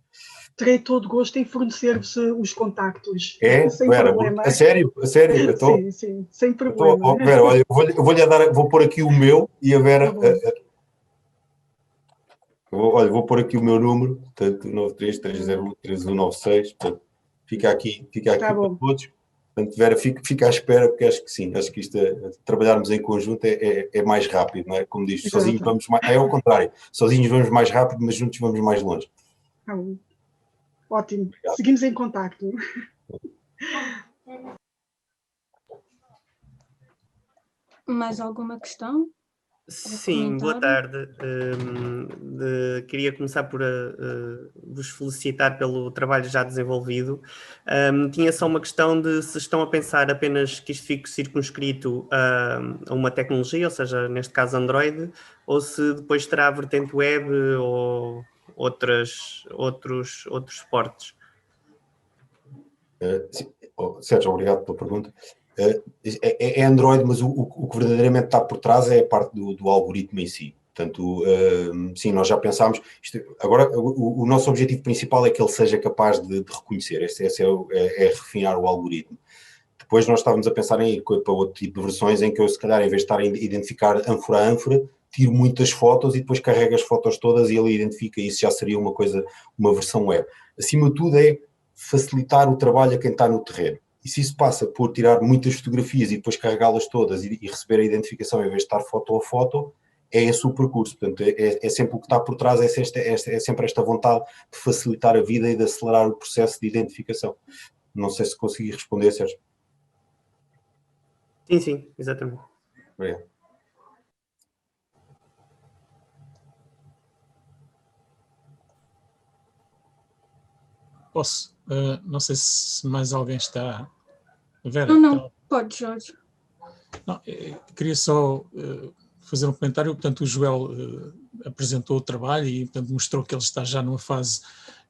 Terei todo gosto em fornecer-vos os contactos. É, sem Vera, problema. a sério? Sim, sim, sem problema. Vera, olha, vou pôr aqui o meu e a Vera... vou pôr aqui o meu número, portanto, 933013196, portanto, fica aqui para todos. Portanto, Vera, fica à espera, porque acho que sim, acho que isto, trabalharmos em conjunto é mais rápido, não é? Como diz, sozinhos vamos mais... É ao contrário, sozinhos vamos mais rápido, mas juntos vamos mais longe. Ótimo, obrigado. Seguimos em contacto. Mais alguma questão? Sim, boa tarde. Queria começar por vos felicitar pelo trabalho já desenvolvido. Tinha só uma questão de se estão a pensar apenas que isto fique circunscrito a uma tecnologia, ou seja, neste caso Android, ou se depois terá vertente web ou outros suportes. Sérgio, obrigado pela pergunta. É Android, mas o que verdadeiramente está por trás é a parte do algoritmo em si. Portanto, sim, nós já pensámos... Agora, o nosso objetivo principal é que ele seja capaz de reconhecer. Esse é refinar o algoritmo. Depois nós estávamos a pensar em ir para outro tipo de versões em que eu, se calhar, em vez de estar a identificar ânfora a ânfora, tiro muitas fotos e depois carrego as fotos todas e ele identifica. Isso já seria uma versão web. Acima de tudo é facilitar o trabalho a quem está no terreno. E se isso passa por tirar muitas fotografias e depois carregá-las todas e receber a identificação em vez de estar foto a foto, é esse o percurso. Portanto, é sempre o que está por trás, é sempre esta vontade de facilitar a vida e de acelerar o processo de identificação. Não sei se consegui responder, Sérgio. Sim, exatamente. Obrigado. Posso? Não sei se mais alguém está... Vera? Não, pode, Jorge. Não, queria só fazer um comentário. Portanto, o Joel apresentou o trabalho e, portanto, mostrou que ele está já numa fase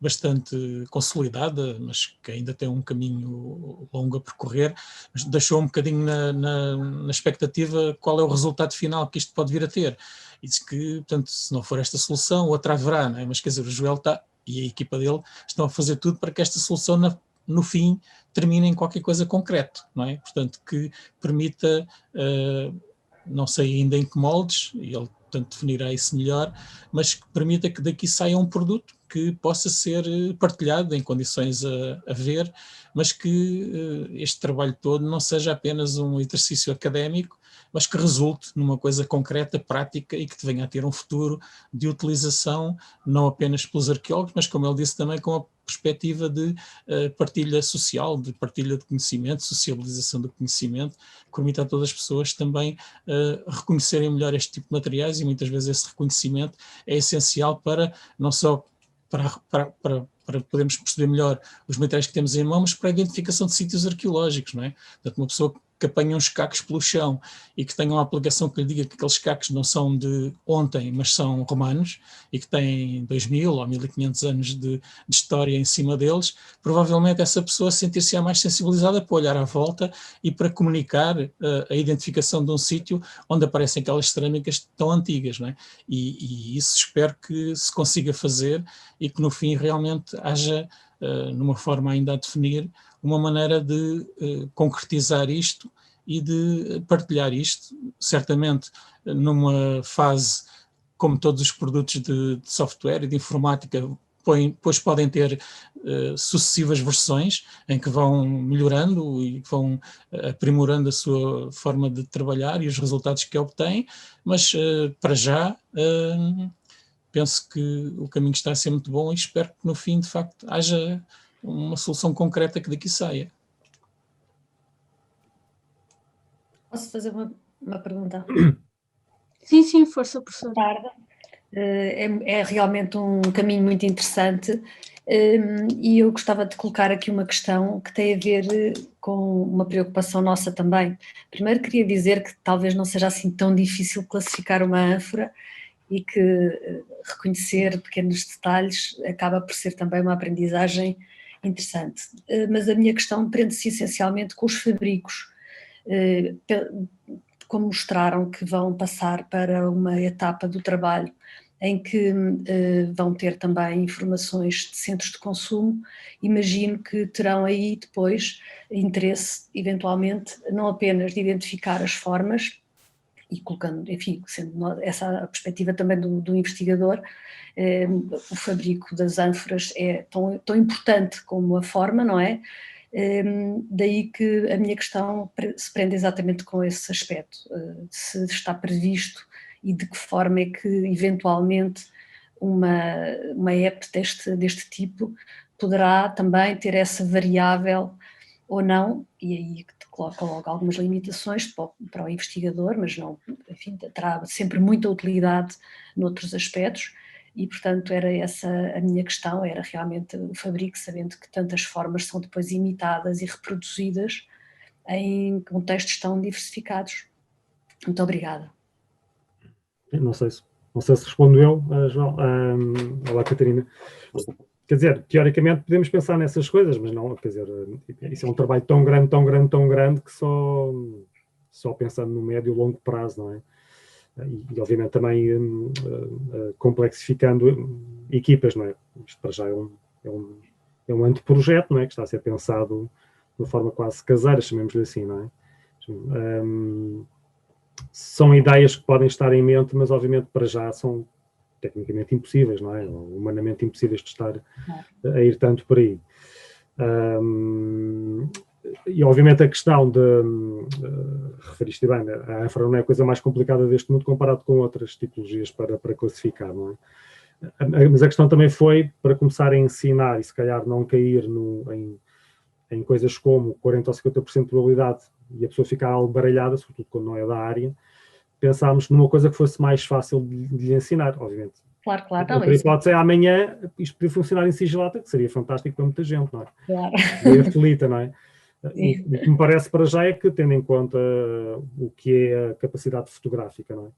bastante consolidada, mas que ainda tem um caminho longo a percorrer, mas deixou um bocadinho na expectativa qual é o resultado final que isto pode vir a ter. E disse que, portanto, se não for esta solução, outra haverá, não é? Mas, quer dizer, o Joel está, e a equipa dele, estão a fazer tudo para que esta solução, no fim, termine em qualquer coisa concreto, não é? Portanto, que permita, não sei ainda em que moldes, e ele, portanto, definirá isso melhor, mas que permita que daqui saia um produto que possa ser partilhado em condições a ver, mas que este trabalho todo não seja apenas um exercício académico, mas que resulte numa coisa concreta, prática e que venha a ter um futuro de utilização, não apenas pelos arqueólogos, mas, como ele disse, também com a perspectiva de partilha social, de partilha de conhecimento, sociabilização do conhecimento, que permita a todas as pessoas também reconhecerem melhor este tipo de materiais, e muitas vezes esse reconhecimento é essencial para não só para podermos perceber melhor os materiais que temos em mão, mas para a identificação de sítios arqueológicos, não é? Portanto, uma pessoa que apanha uns cacos pelo chão e que tenha uma aplicação que lhe diga que aqueles cacos não são de ontem, mas são romanos e que têm 2000 ou 1500 anos de história em cima deles, provavelmente essa pessoa sentir-se mais sensibilizada para olhar à volta e para comunicar a identificação de um sítio onde aparecem aquelas cerâmicas tão antigas, não é? E isso espero que se consiga fazer e que no fim realmente haja, numa forma ainda a definir, uma maneira de concretizar isto e de partilhar isto, certamente numa fase, como todos os produtos de software e de informática, depois podem ter sucessivas versões em que vão melhorando e vão aprimorando a sua forma de trabalhar e os resultados que obtêm, mas para já penso que o caminho está a ser muito bom e espero que no fim, de facto, haja uma solução concreta que daqui saia. Posso fazer uma pergunta? Sim, força, professora. Boa tarde. É realmente um caminho muito interessante e eu gostava de colocar aqui uma questão que tem a ver com uma preocupação nossa também. Primeiro queria dizer que talvez não seja assim tão difícil classificar uma ânfora e que reconhecer pequenos detalhes acaba por ser também uma aprendizagem interessante. Mas a minha questão prende-se essencialmente com os fabricos. Como mostraram que vão passar para uma etapa do trabalho em que vão ter também informações de centros de consumo, imagino que terão aí depois interesse, eventualmente, não apenas de identificar as formas, e colocando, enfim, sendo essa a perspectiva também do investigador, o fabrico das ânforas é tão importante como a forma, não é? Daí que a minha questão se prende exatamente com esse aspecto, se está previsto e de que forma é que eventualmente uma app deste tipo poderá também ter essa variável ou não, e aí coloca logo algumas limitações para o investigador, mas não, enfim, terá sempre muita utilidade noutros aspectos. E, portanto, era essa a minha questão, era realmente o fabrico, sabendo que tantas formas são depois imitadas e reproduzidas em contextos tão diversificados. Muito obrigada. Não sei se respondo eu, João. Olá, Catarina. Quer dizer, teoricamente podemos pensar nessas coisas, mas não, quer dizer, isso é um trabalho tão grande que só pensando no médio e longo prazo, não é? E obviamente também complexificando equipas, não é? Isto para já é um anteprojeto, não é? Que está a ser pensado de uma forma quase caseira, chamemos-lhe assim, não é? São ideias que podem estar em mente, mas obviamente para já são tecnicamente impossíveis, não é? Ou humanamente impossíveis de estar a ir tanto por aí. E obviamente a questão de referiste bem, a ânfora não é a coisa mais complicada deste mundo comparado com outras tipologias para classificar, não é? Mas a questão também foi para começar a ensinar e se calhar não cair em coisas como 40 ou 50% de probabilidade e a pessoa ficar algo baralhada, sobretudo quando não é da área, pensámos numa coisa que fosse mais fácil de lhe ensinar, obviamente. Claro. Outra hipótese é amanhã isto podia funcionar em sigilata, que seria fantástico para muita gente, não é? Claro. E aflita, não é? O que me parece para já é que, tendo em conta o que é a capacidade fotográfica, não é?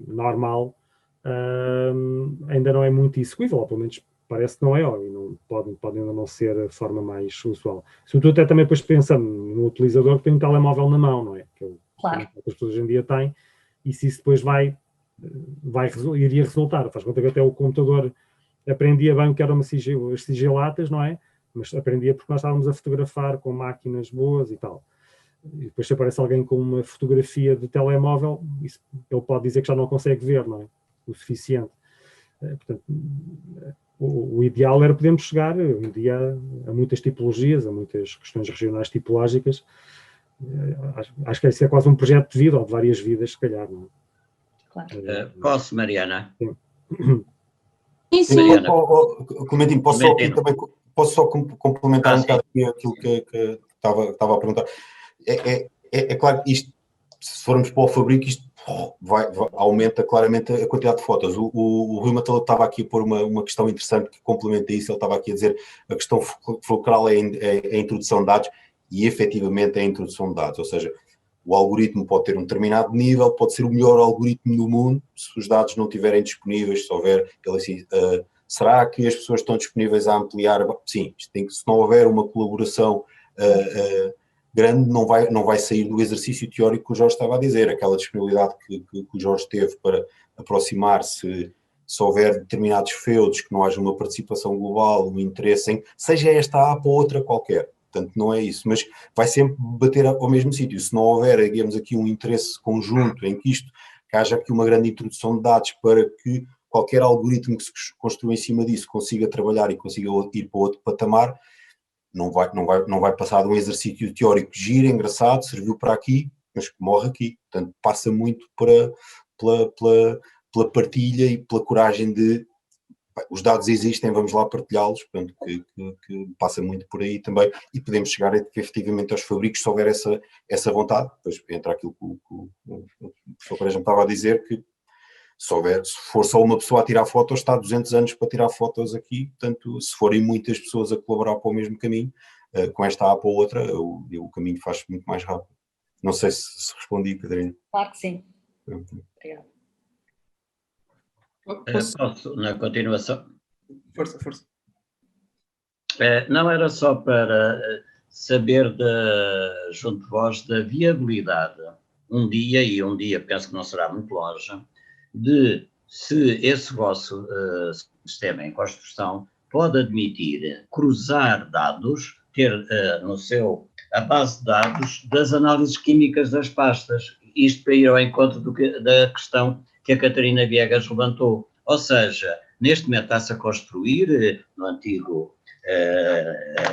Normal, ainda não é muito execuível, ou pelo menos parece que não é, e não pode ainda não ser a forma mais usual. Sobretudo até também depois pensando no utilizador que tem um telemóvel na mão, não é? Que claro. As pessoas hoje em dia têm, e se isso depois iria resultar. Faz conta que até o computador aprendia bem o que eram as sigilatas, não é? Mas aprendia porque nós estávamos a fotografar com máquinas boas e tal. E depois se aparece alguém com uma fotografia de telemóvel, ele pode dizer que já não consegue ver, não é? O suficiente. Portanto, o ideal era podermos chegar um dia a muitas tipologias, a muitas questões regionais tipológicas. Acho que esse é quase um projeto de vida, ou de várias vidas, se calhar, não é? Claro. Posso, Mariana? Sim. Mariana. Clementino, posso só complementar um bocado aquilo que estava a perguntar. É claro que isto, se formos para o fabrico, isto aumenta claramente a quantidade de fotos. O Rui Matelot estava aqui a pôr uma questão interessante que complementa isso. Ele estava aqui a dizer a questão fulcral é a introdução de dados, e efetivamente é a introdução de dados, ou seja, o algoritmo pode ter um determinado nível, pode ser o melhor algoritmo do mundo, se os dados não estiverem disponíveis, se houver, será que as pessoas estão disponíveis a ampliar? Sim, se não houver uma colaboração grande, não vai sair do exercício teórico que o Jorge estava a dizer, aquela disponibilidade que o Jorge teve para aproximar-se, se houver determinados feudos, que não haja uma participação global, um interesse em, seja esta app ou outra qualquer. portanto não é isso, mas vai sempre bater ao mesmo sítio. Se não houver, digamos aqui, um interesse conjunto em que haja aqui uma grande introdução de dados para que qualquer algoritmo que se construa em cima disso consiga trabalhar e consiga ir para outro patamar, não vai passar de um exercício teórico giro, engraçado, serviu para aqui, mas morre aqui. Portanto, passa muito pela partilha e pela coragem de os dados existem, vamos lá partilhá-los, portanto, que passa muito por aí também, e podemos chegar efetivamente aos fabricos se houver essa vontade. Depois entra aquilo que o professor Pereira me estava a dizer, que se for só uma pessoa a tirar fotos, está há 200 anos para tirar fotos aqui, portanto, se forem muitas pessoas a colaborar para o mesmo caminho, com esta app ou outra, o caminho faz muito mais rápido. Não sei se respondi, Catarina. Claro que sim. Obrigada. Posso, na continuação? Força. Não, era só para saber junto de vós da viabilidade, um dia penso que não será muito longe, de se esse vosso sistema em construção pode admitir cruzar dados, ter no seu a base de dados das análises químicas das pastas, isto para ir ao encontro da questão que a Catarina Viegas levantou. Ou seja, neste momento está-se a construir, no antigo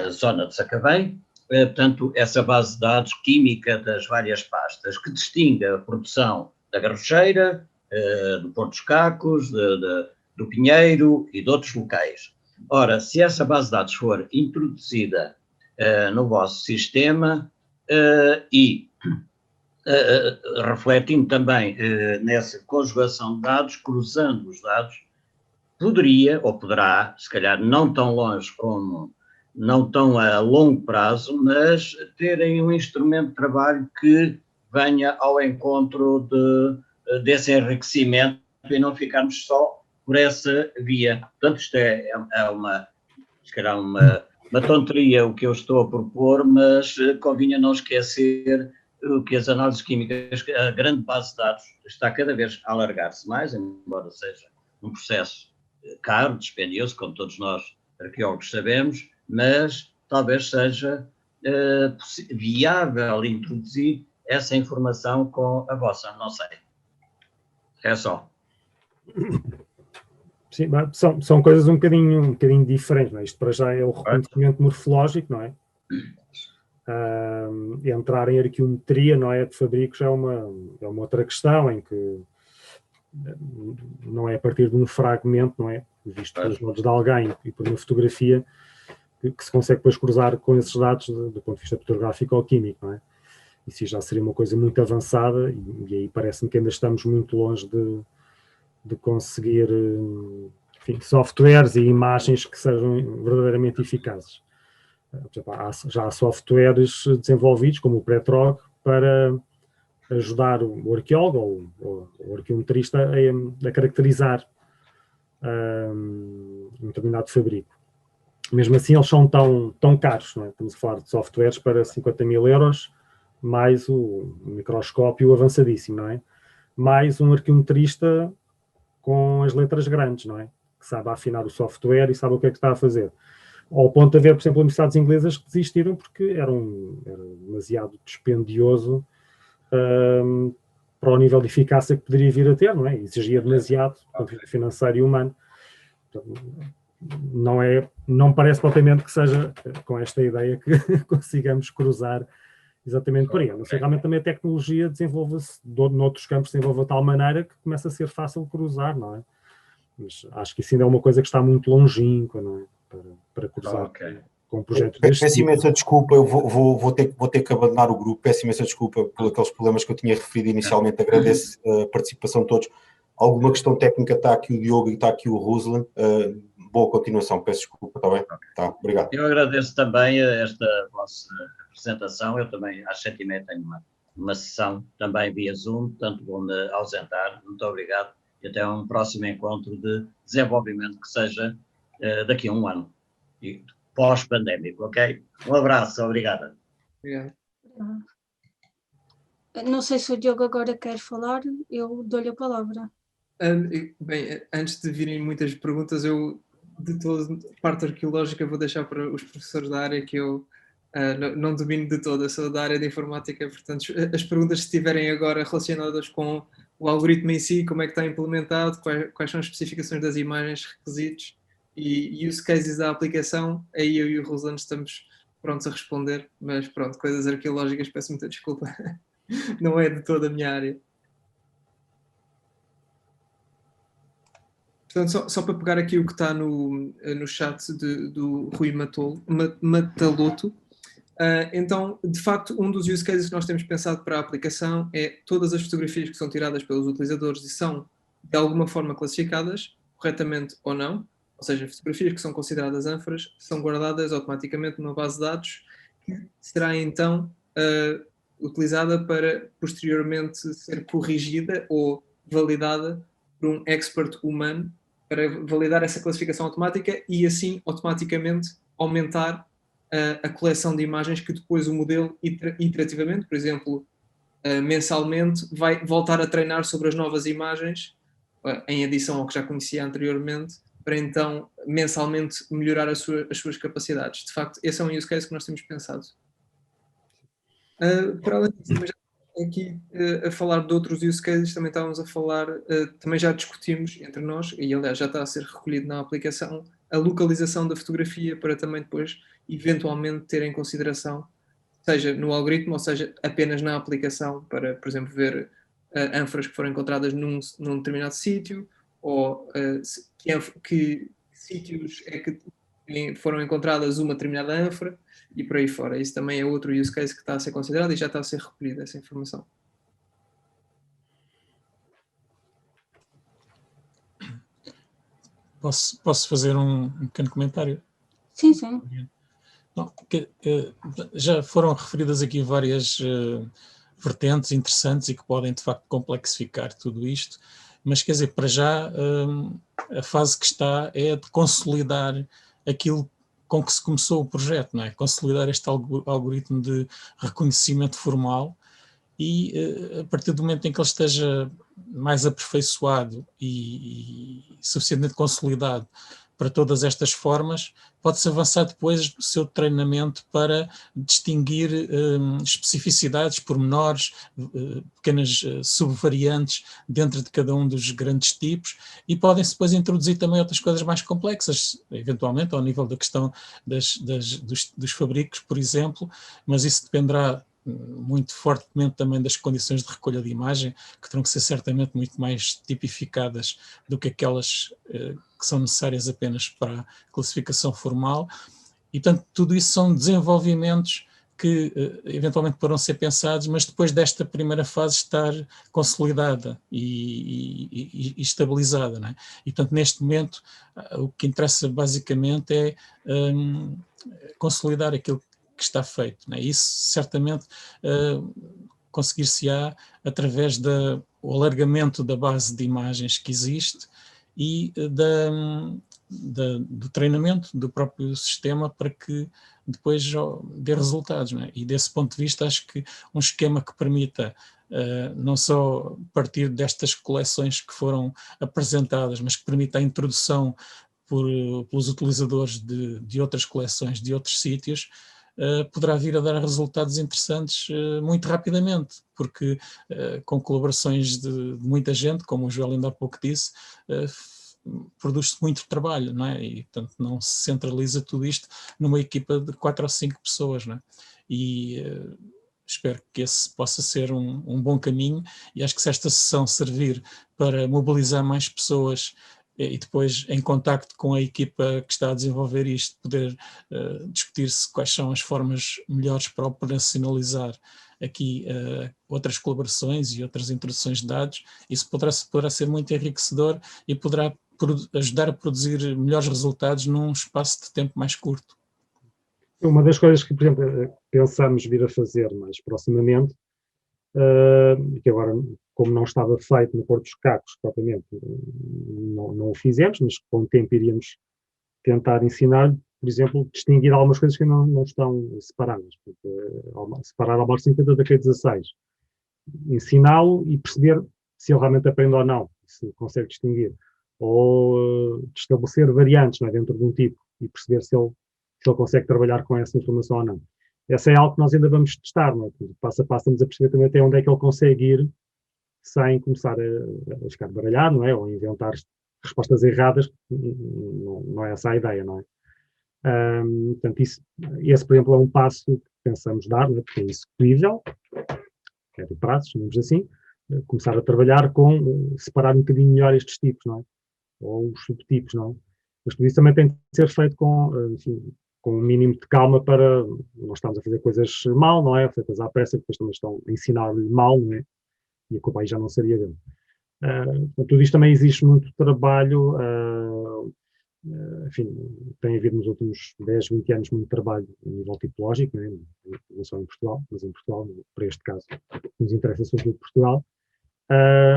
zona de Sacavém, portanto, essa base de dados química das várias pastas, que distingue a produção da Garrocheira, do Porto dos Cacos, do Pinheiro e de outros locais. Ora, se essa base de dados for introduzida no vosso sistema e refletindo também nessa conjugação de dados, cruzando os dados, poderá, se calhar não tão longe como, não tão a longo prazo, mas terem um instrumento de trabalho que venha ao encontro desse enriquecimento e não ficarmos só por essa via. Portanto, isto se calhar uma tonteria o que eu estou a propor, mas convinha não esquecer que as análises químicas, a grande base de dados está cada vez a alargar-se mais, embora seja um processo caro, dispendioso, como todos nós arqueólogos sabemos, mas talvez seja viável introduzir essa informação com a vossa, não sei. É só. Sim, são coisas um bocadinho diferentes, não é? Isto para já é o reconhecimento morfológico, não é? Entrar em arqueometria, não é, de fabricos é uma outra questão, em que não é a partir de um fragmento, não é, visto pelos modos de alguém e por uma fotografia que se consegue depois cruzar com esses dados do ponto de vista fotográfico ou químico, não é? Isso já seria uma coisa muito avançada e aí parece-me que ainda estamos muito longe de conseguir, enfim, softwares e imagens que sejam verdadeiramente eficazes. Já há softwares desenvolvidos, como o Pretrog, para ajudar o arqueólogo ou o arqueometrista a caracterizar um determinado fabrico. Mesmo assim, eles são tão caros, não é? Estamos a falar de softwares para 50 mil euros, mais o microscópio avançadíssimo, não é? Mais um arqueometrista com as letras grandes, não é? Que sabe afinar o software e sabe o que é que está a fazer. Ao ponto de haver, por exemplo, universidades inglesas que desistiram porque era demasiado dispendioso para o nível de eficácia que poderia vir a ter, não é? Exigia demasiado, do ponto de vista financeiro e humano. Então, não parece propriamente que seja com esta ideia que consigamos cruzar exatamente por aí. Não sei, realmente também a tecnologia desenvolve-se, noutros campos desenvolve de tal maneira que começa a ser fácil cruzar, não é? Mas acho que isso ainda é uma coisa que está muito longínqua, não é? Para cruzar com projetos deste Peço imensa desculpa, eu vou ter que abandonar o grupo, peço imensa desculpa por aqueles problemas que eu tinha referido inicialmente, agradeço a participação de todos. Alguma questão técnica, está aqui o Diogo e está aqui o Ruslan. Boa continuação, peço desculpa, está bem? Tá, obrigado. Eu agradeço também esta vossa apresentação, eu também às 7h30 tenho uma sessão também via Zoom, portanto vou me ausentar, muito obrigado e até um próximo encontro de desenvolvimento que seja daqui a um ano, e pós-pandémico, ok? Um abraço, obrigada. Obrigado. Não sei se o Diogo agora quer falar, eu dou-lhe a palavra. Bem, antes de virem muitas perguntas, eu, de toda a parte arqueológica, vou deixar para os professores da área que eu Não domino de todo, eu sou da área de informática, portanto, as perguntas que estiverem agora relacionadas com o algoritmo em si, como é que está implementado, quais são as especificações das imagens, requisitos e use cases da aplicação, aí eu e o Rosano estamos prontos a responder, mas pronto, coisas arqueológicas, peço muita desculpa, não é de toda a minha área. Portanto, só para pegar aqui o que está no chat do Rui Mataloto, então, de facto, um dos use cases que nós temos pensado para a aplicação é todas as fotografias que são tiradas pelos utilizadores e são, de alguma forma, classificadas, corretamente ou não, ou seja, fotografias que são consideradas ânforas, são guardadas automaticamente numa base de dados que será, então, utilizada para, posteriormente, ser corrigida ou validada por um expert humano para validar essa classificação automática e, assim, automaticamente aumentar a coleção de imagens que depois o modelo, iterativamente, por exemplo, mensalmente, vai voltar a treinar sobre as novas imagens, em adição ao que já conhecia anteriormente, para então, mensalmente, melhorar as suas capacidades. De facto, esse é um use case que nós temos pensado. Para além disso, também já aqui a falar de outros use cases, também estávamos a falar, também já discutimos entre nós, e aliás já está a ser recolhido na aplicação, a localização da fotografia para também depois, eventualmente, ter em consideração, seja no algoritmo, ou seja, apenas na aplicação, para, por exemplo, ver ânforas que foram encontradas num determinado sítio, ou que sítios é que foram encontradas uma determinada ânfora, e por aí fora. Isso também é outro use case que está a ser considerado e já está a ser recolhida essa informação. Posso fazer um pequeno comentário? Sim, sim. Não, já foram referidas aqui várias vertentes interessantes e que podem, de facto, complexificar tudo isto, mas, quer dizer, para já, a fase que está é de consolidar aquilo com que se começou o projeto, não é? Consolidar este algoritmo de reconhecimento formal e, a partir do momento em que ele esteja mais aperfeiçoado e suficientemente consolidado para todas estas formas, pode-se avançar depois no seu treinamento para distinguir especificidades, pormenores, pequenas subvariantes dentro de cada um dos grandes tipos, e podem-se depois introduzir também outras coisas mais complexas, eventualmente ao nível da questão dos fabricos, por exemplo, mas isso dependerá muito fortemente também das condições de recolha de imagem, que terão que ser certamente muito mais tipificadas do que aquelas que são necessárias apenas para a classificação formal, e portanto tudo isso são desenvolvimentos que eventualmente poderão ser pensados, mas depois desta primeira fase estar consolidada e estabilizada, não é? E portanto neste momento o que interessa basicamente é consolidar aquilo que está feito, não é? Isso certamente conseguir-se-á através do alargamento da base de imagens que existe e do treinamento do próprio sistema para que depois dê resultados, não é? E desse ponto de vista acho que um esquema que permita não só partir destas coleções que foram apresentadas, mas que permita a introdução pelos utilizadores de outras coleções, de outros sítios, poderá vir a dar resultados interessantes muito rapidamente, porque com colaborações de muita gente, como o Joel ainda há pouco disse, produz-se muito trabalho, não é? E portanto não se centraliza tudo isto numa equipa de 4 ou 5 pessoas, não é? E espero que esse possa ser um bom caminho, e acho que se esta sessão servir para mobilizar mais pessoas e depois, em contacto com a equipa que está a desenvolver isto, poder discutir-se quais são as formas melhores para operacionalizar aqui outras colaborações e outras introduções de dados, isso poderá ser muito enriquecedor e poderá ajudar a produzir melhores resultados num espaço de tempo mais curto. Uma das coisas que, por exemplo, pensamos vir a fazer mais proximamente, que agora, como não estava feito no Porto dos Cacos, propriamente, não o fizemos, mas com o tempo iríamos tentar ensinar, por exemplo, distinguir algumas coisas que não estão separadas. Separar a bordo 50 da Q16. Ensiná-lo e perceber se ele realmente aprende ou não, se consegue distinguir. Ou estabelecer variantes, não é, dentro de um tipo e perceber se ele consegue trabalhar com essa informação ou não. essa é algo que nós ainda vamos testar, não é? Passo a passo estamos a perceber também até onde é que ele consegue ir sem começar a ficar baralhado, não é? Ou a inventar respostas erradas, não é essa a ideia, não é? Portanto, esse, por exemplo, é um passo que pensamos dar, não é? Porque é executível, é de prazo, chamamos assim, começar a trabalhar com separar um bocadinho melhor estes tipos, não é? Ou os subtipos, não é? Mas tudo isso também tem que ser feito enfim, com um mínimo de calma para não estarmos a fazer coisas mal, não é? Feitas à pressa, depois também estão a ensinar-lhe mal, não é? E a culpa aí já não seria dele. Tudo isto também existe muito trabalho, enfim, tem havido nos últimos 10, 20 anos muito trabalho a nível tipológico, não só em Portugal, mas em Portugal, para este caso, nos interessa sobretudo Portugal,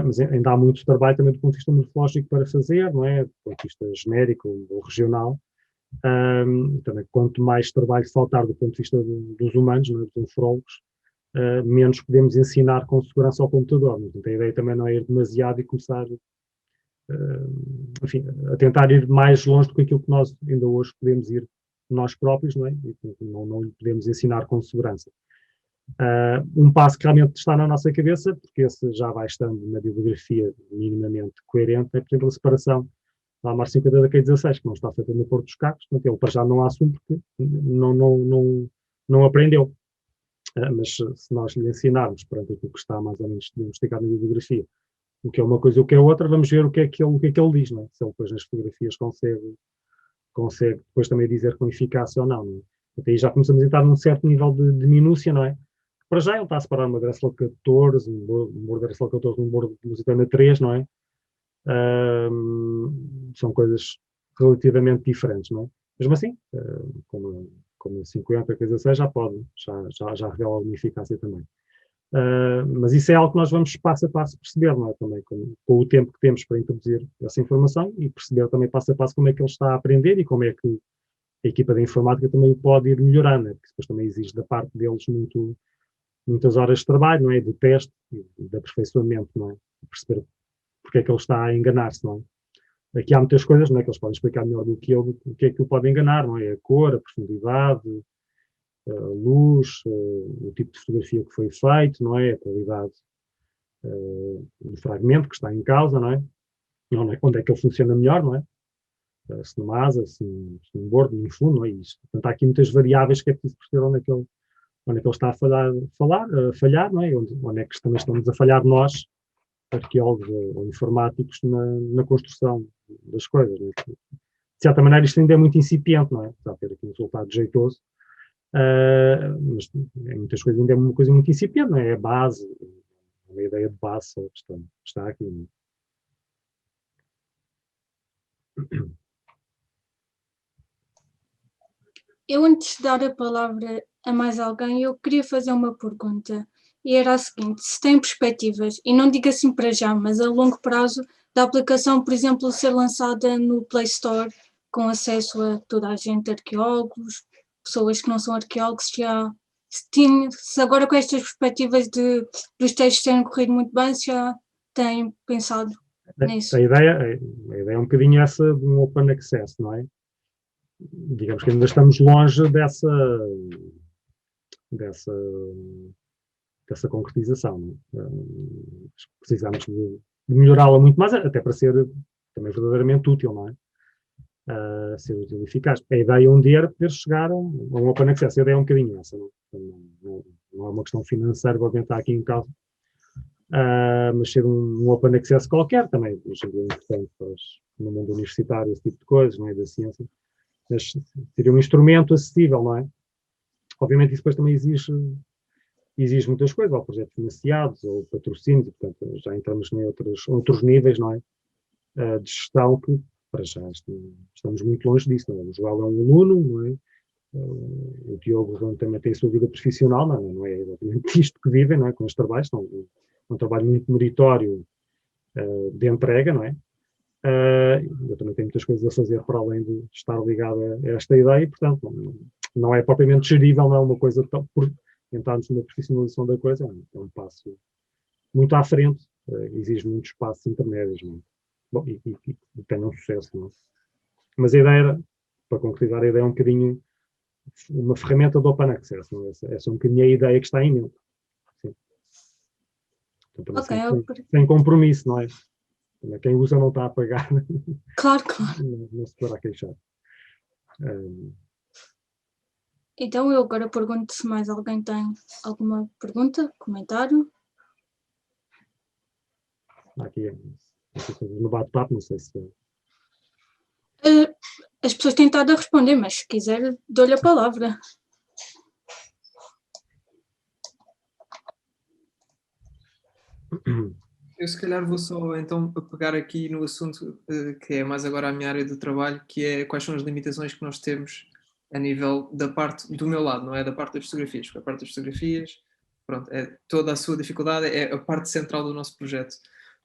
mas ainda há muito trabalho também do ponto de vista morfológico para fazer, não é? Do ponto de vista genérico ou regional. Também, quanto mais trabalho faltar do ponto de vista dos humanos, não é? Dos anfrólogos, menos podemos ensinar com segurança ao computador. Portanto, a ideia também não é ir demasiado e começar enfim, a tentar ir mais longe do que aquilo que nós ainda hoje podemos ir nós próprios, não é? E não lhe podemos ensinar com segurança. Um passo que realmente está na nossa cabeça, porque esse já vai estando na bibliografia minimamente coerente, é, por exemplo, a separação da AMAR 50 da Q16, que não está feita no Porto dos Cacos, portanto, ele para já não assume porque não aprendeu. Mas se nós lhe ensinarmos perante aquilo que está mais ou menos diagnosticado na bibliografia, o que é uma coisa e o que é outra, vamos ver o que é que ele diz, não é? Se ele depois nas fotografias consegue depois também dizer com eficácia ou não. Não é? Até aí já começamos a entrar num certo nível de minúcia, não é? Para já ele está a separar uma Dressel 14, um bordo Dressel 14, um bordo Lusitana 3, não é? São coisas relativamente diferentes, não é? Mesmo assim, como 50, coisa seja, já revela alguma eficácia também. Mas isso é algo que nós vamos passo a passo perceber, não é? Também com o tempo que temos para introduzir essa informação e perceber também passo a passo como é que ele está a aprender e como é que a equipa da informática também o pode ir melhorando, né? Porque depois também exige da parte deles muitas horas de trabalho, não é? De teste, de aperfeiçoamento, não é? Perceber porque é que ele está a enganar-se, não é? Aqui há muitas coisas, não é? Que eles podem explicar melhor do que eu o que é que o pode enganar, não é? A cor, a profundidade, a luz, o tipo de fotografia que foi feito, não é? A qualidade do fragmento que está em causa, não é? Onde é que ele funciona melhor, não é? Se numa asa, se num bordo, num fundo, não é isso. Portanto, há aqui muitas variáveis que é preciso perceber onde é que ele está a falhar, não é? Onde é que também estamos a falhar nós, arqueólogos ou informáticos, na construção das coisas. Não é? De certa maneira, isto ainda é muito incipiente, não é? Está a ter aqui um resultado jeitoso, mas muitas coisas ainda é uma coisa muito incipiente, não é? É a base, uma ideia de base só que está aqui. Não é? Eu, antes de dar a palavra a mais alguém, eu queria fazer uma pergunta. E era a seguinte: se tem perspectivas, e não digo assim para já, mas a longo prazo, da aplicação, por exemplo, ser lançada no Play Store, com acesso a toda a gente, arqueólogos, pessoas que não são arqueólogos, se agora com estas perspectivas dos testes terem corrido muito bem, se já têm pensado nisso. A ideia é um bocadinho essa de um open access, não é? Digamos que ainda estamos longe dessa concretização. Precisamos de melhorá-la muito mais, até para ser também verdadeiramente útil, não é? Ser útil e eficaz. A ideia um dia era poder chegar a um open access. A ideia é um bocadinho essa, não é uma questão financeira, vou tentar aqui em causa, mas ser um open access qualquer também, hoje em dia é importante no mundo universitário, esse tipo de coisas, não é? Da ciência. Mas seria um instrumento acessível, não é? Obviamente isso depois também exige muitas coisas, ou projetos financiados, ou patrocínios, portanto já entramos em outros níveis, não é? De gestão que, para já, estamos muito longe disso, não é? O João é um aluno, não é? O Diogo também tem a sua vida profissional, não é obviamente isto que vivem, não é? Com os trabalhos, é um trabalho muito meritório de entrega, não é? Eu também tenho muitas coisas a fazer para além de estar ligado a esta ideia e, portanto, não é propriamente gerível, não é uma coisa por entrarmos numa profissionalização da coisa, é um passo muito à frente, exige muitos passos intermédios, não é? Bom, e tenham sucesso, não é? Mas a ideia era, para concretizar a ideia, é um bocadinho uma ferramenta de Open Access. Não é? Essa é um bocadinho a ideia que está em mente. Sim. Então, sem compromisso, não é? Quem usa não está a pagar. Claro, claro. Não se poderá queixar. Então eu agora pergunto se mais alguém tem alguma pergunta, comentário. Aqui no bate-papo, não sei se... As pessoas têm estado a responder, mas se quiser, dou-lhe a palavra. Eu se calhar vou só então pegar aqui no assunto que é mais agora a minha área de trabalho, que é quais são as limitações que nós temos a nível da parte do meu lado, não é da parte das fotografias, porque a parte das fotografias, pronto, é toda a sua dificuldade, é a parte central do nosso projeto.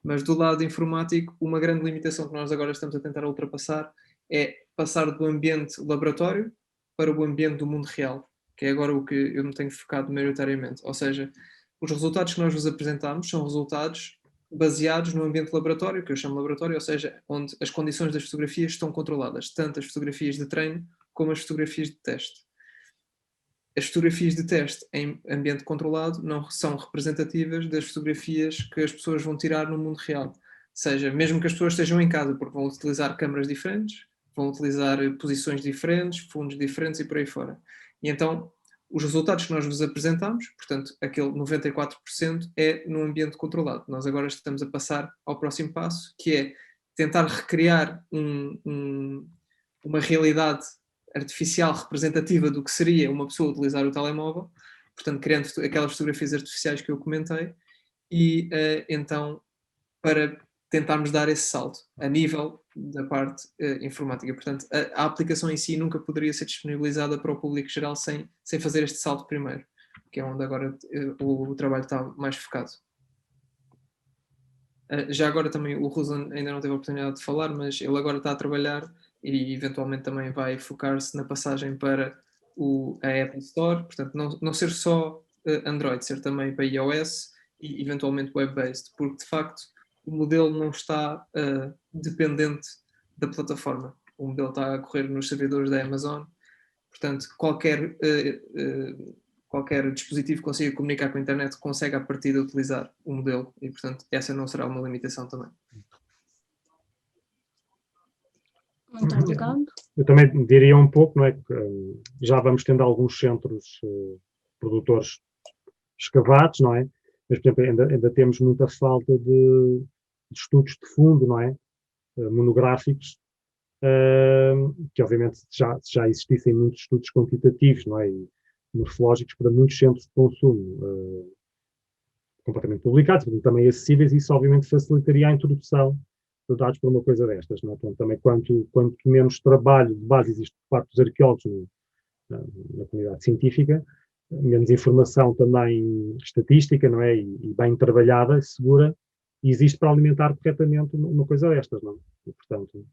Mas do lado informático, uma grande limitação que nós agora estamos a tentar ultrapassar é passar do ambiente laboratório para o ambiente do mundo real, que é agora o que eu me tenho focado maioritariamente. Ou seja, os resultados que nós vos apresentamos são resultados baseados no ambiente laboratório, que eu chamo laboratório, ou seja, onde as condições das fotografias estão controladas, tanto as fotografias de treino como as fotografias de teste. As fotografias de teste em ambiente controlado não são representativas das fotografias que as pessoas vão tirar no mundo real. Ou seja, mesmo que as pessoas estejam em casa, porque vão utilizar câmaras diferentes, vão utilizar posições diferentes, fundos diferentes e por aí fora. E então, os resultados que nós vos apresentamos, portanto, aquele 94% é no ambiente controlado. Nós agora estamos a passar ao próximo passo, que é tentar recriar uma realidade artificial representativa do que seria uma pessoa utilizar o telemóvel, portanto, criando aquelas fotografias artificiais que eu comentei, e então, para tentarmos dar esse salto a nível da parte informática. Portanto, a aplicação em si nunca poderia ser disponibilizada para o público geral sem fazer este salto primeiro, que é onde agora o trabalho está mais focado. Já agora também o Ruslan ainda não teve a oportunidade de falar, mas ele agora está a trabalhar e eventualmente também vai focar-se na passagem para a Apple Store, portanto não ser só Android, ser também para iOS e eventualmente web-based, porque de facto o modelo não está dependente da plataforma. O modelo está a correr nos servidores da Amazon, portanto qualquer dispositivo que consiga comunicar com a internet consegue a partir de utilizar o modelo e, portanto, essa não será uma limitação também. Muito obrigado. Eu também diria um pouco, não é, que já vamos tendo alguns centros produtores escavados, não é? Mas, por exemplo, ainda temos muita falta de estudos de fundo, não é? Monográficos, que obviamente já existissem muitos estudos quantitativos, não é? E morfológicos para muitos centros de consumo completamente publicados, também acessíveis, e isso obviamente facilitaria a introdução de dados para uma coisa destas, não é? Então, também quanto menos trabalho de base existe por parte dos arqueólogos na comunidade científica, menos informação também estatística, não é? E bem trabalhada, segura, e existe para alimentar corretamente uma coisa destas, não é? E, portanto,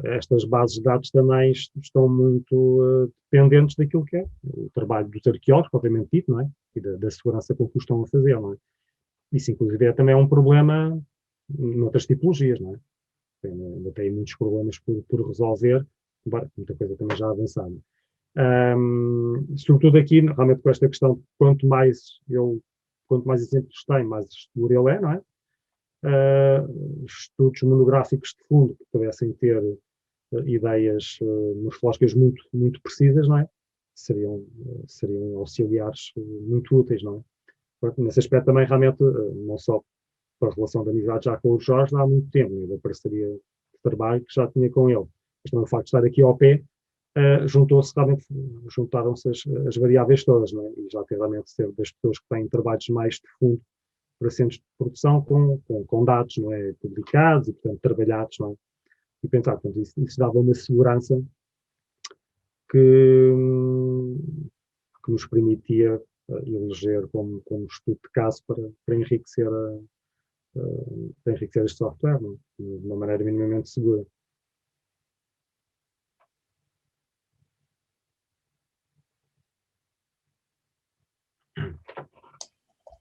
estas bases de dados também estão muito dependentes daquilo que é o trabalho dos arqueólogos, propriamente dito, não é? E da segurança com que o estão a fazer, não é? Isso, inclusive, também é um problema noutras tipologias, não é? Ainda tem muitos problemas por resolver, embora muita coisa também já avançada. Sobretudo aqui, realmente com esta questão, quanto mais exemplos tem, mais seguro ele é, não é? Estudos monográficos de fundo que pudessem ter ideias morfológicas muito, muito precisas, não é? Seriam auxiliares muito úteis, não é? Nesse aspecto também, realmente, não só para a relação de amizade já com o Jorge, há muito tempo, né, da parceria de trabalho que já tinha com ele. Mas também o facto de estar aqui ao pé, juntaram-se as variáveis todas, não é? E já tem realmente ser das pessoas que têm trabalhos mais de fundo para centros de produção com dados, não é, publicados e, portanto, trabalhados, não é? E pensar, portanto, isso dava uma segurança que nos permitia eleger como estudo de caso para enriquecer este software, não é? De uma maneira minimamente segura.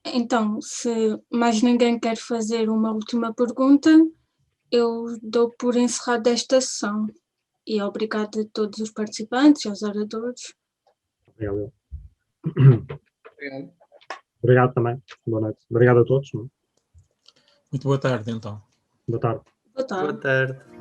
Então, se mais ninguém quer fazer uma última pergunta, eu dou por encerrada esta sessão. E obrigada a todos os participantes e aos oradores. Obrigado. Obrigado. Obrigado também. Boa noite. Obrigado a todos. Muito boa tarde, então. Boa tarde. Boa tarde. Boa tarde.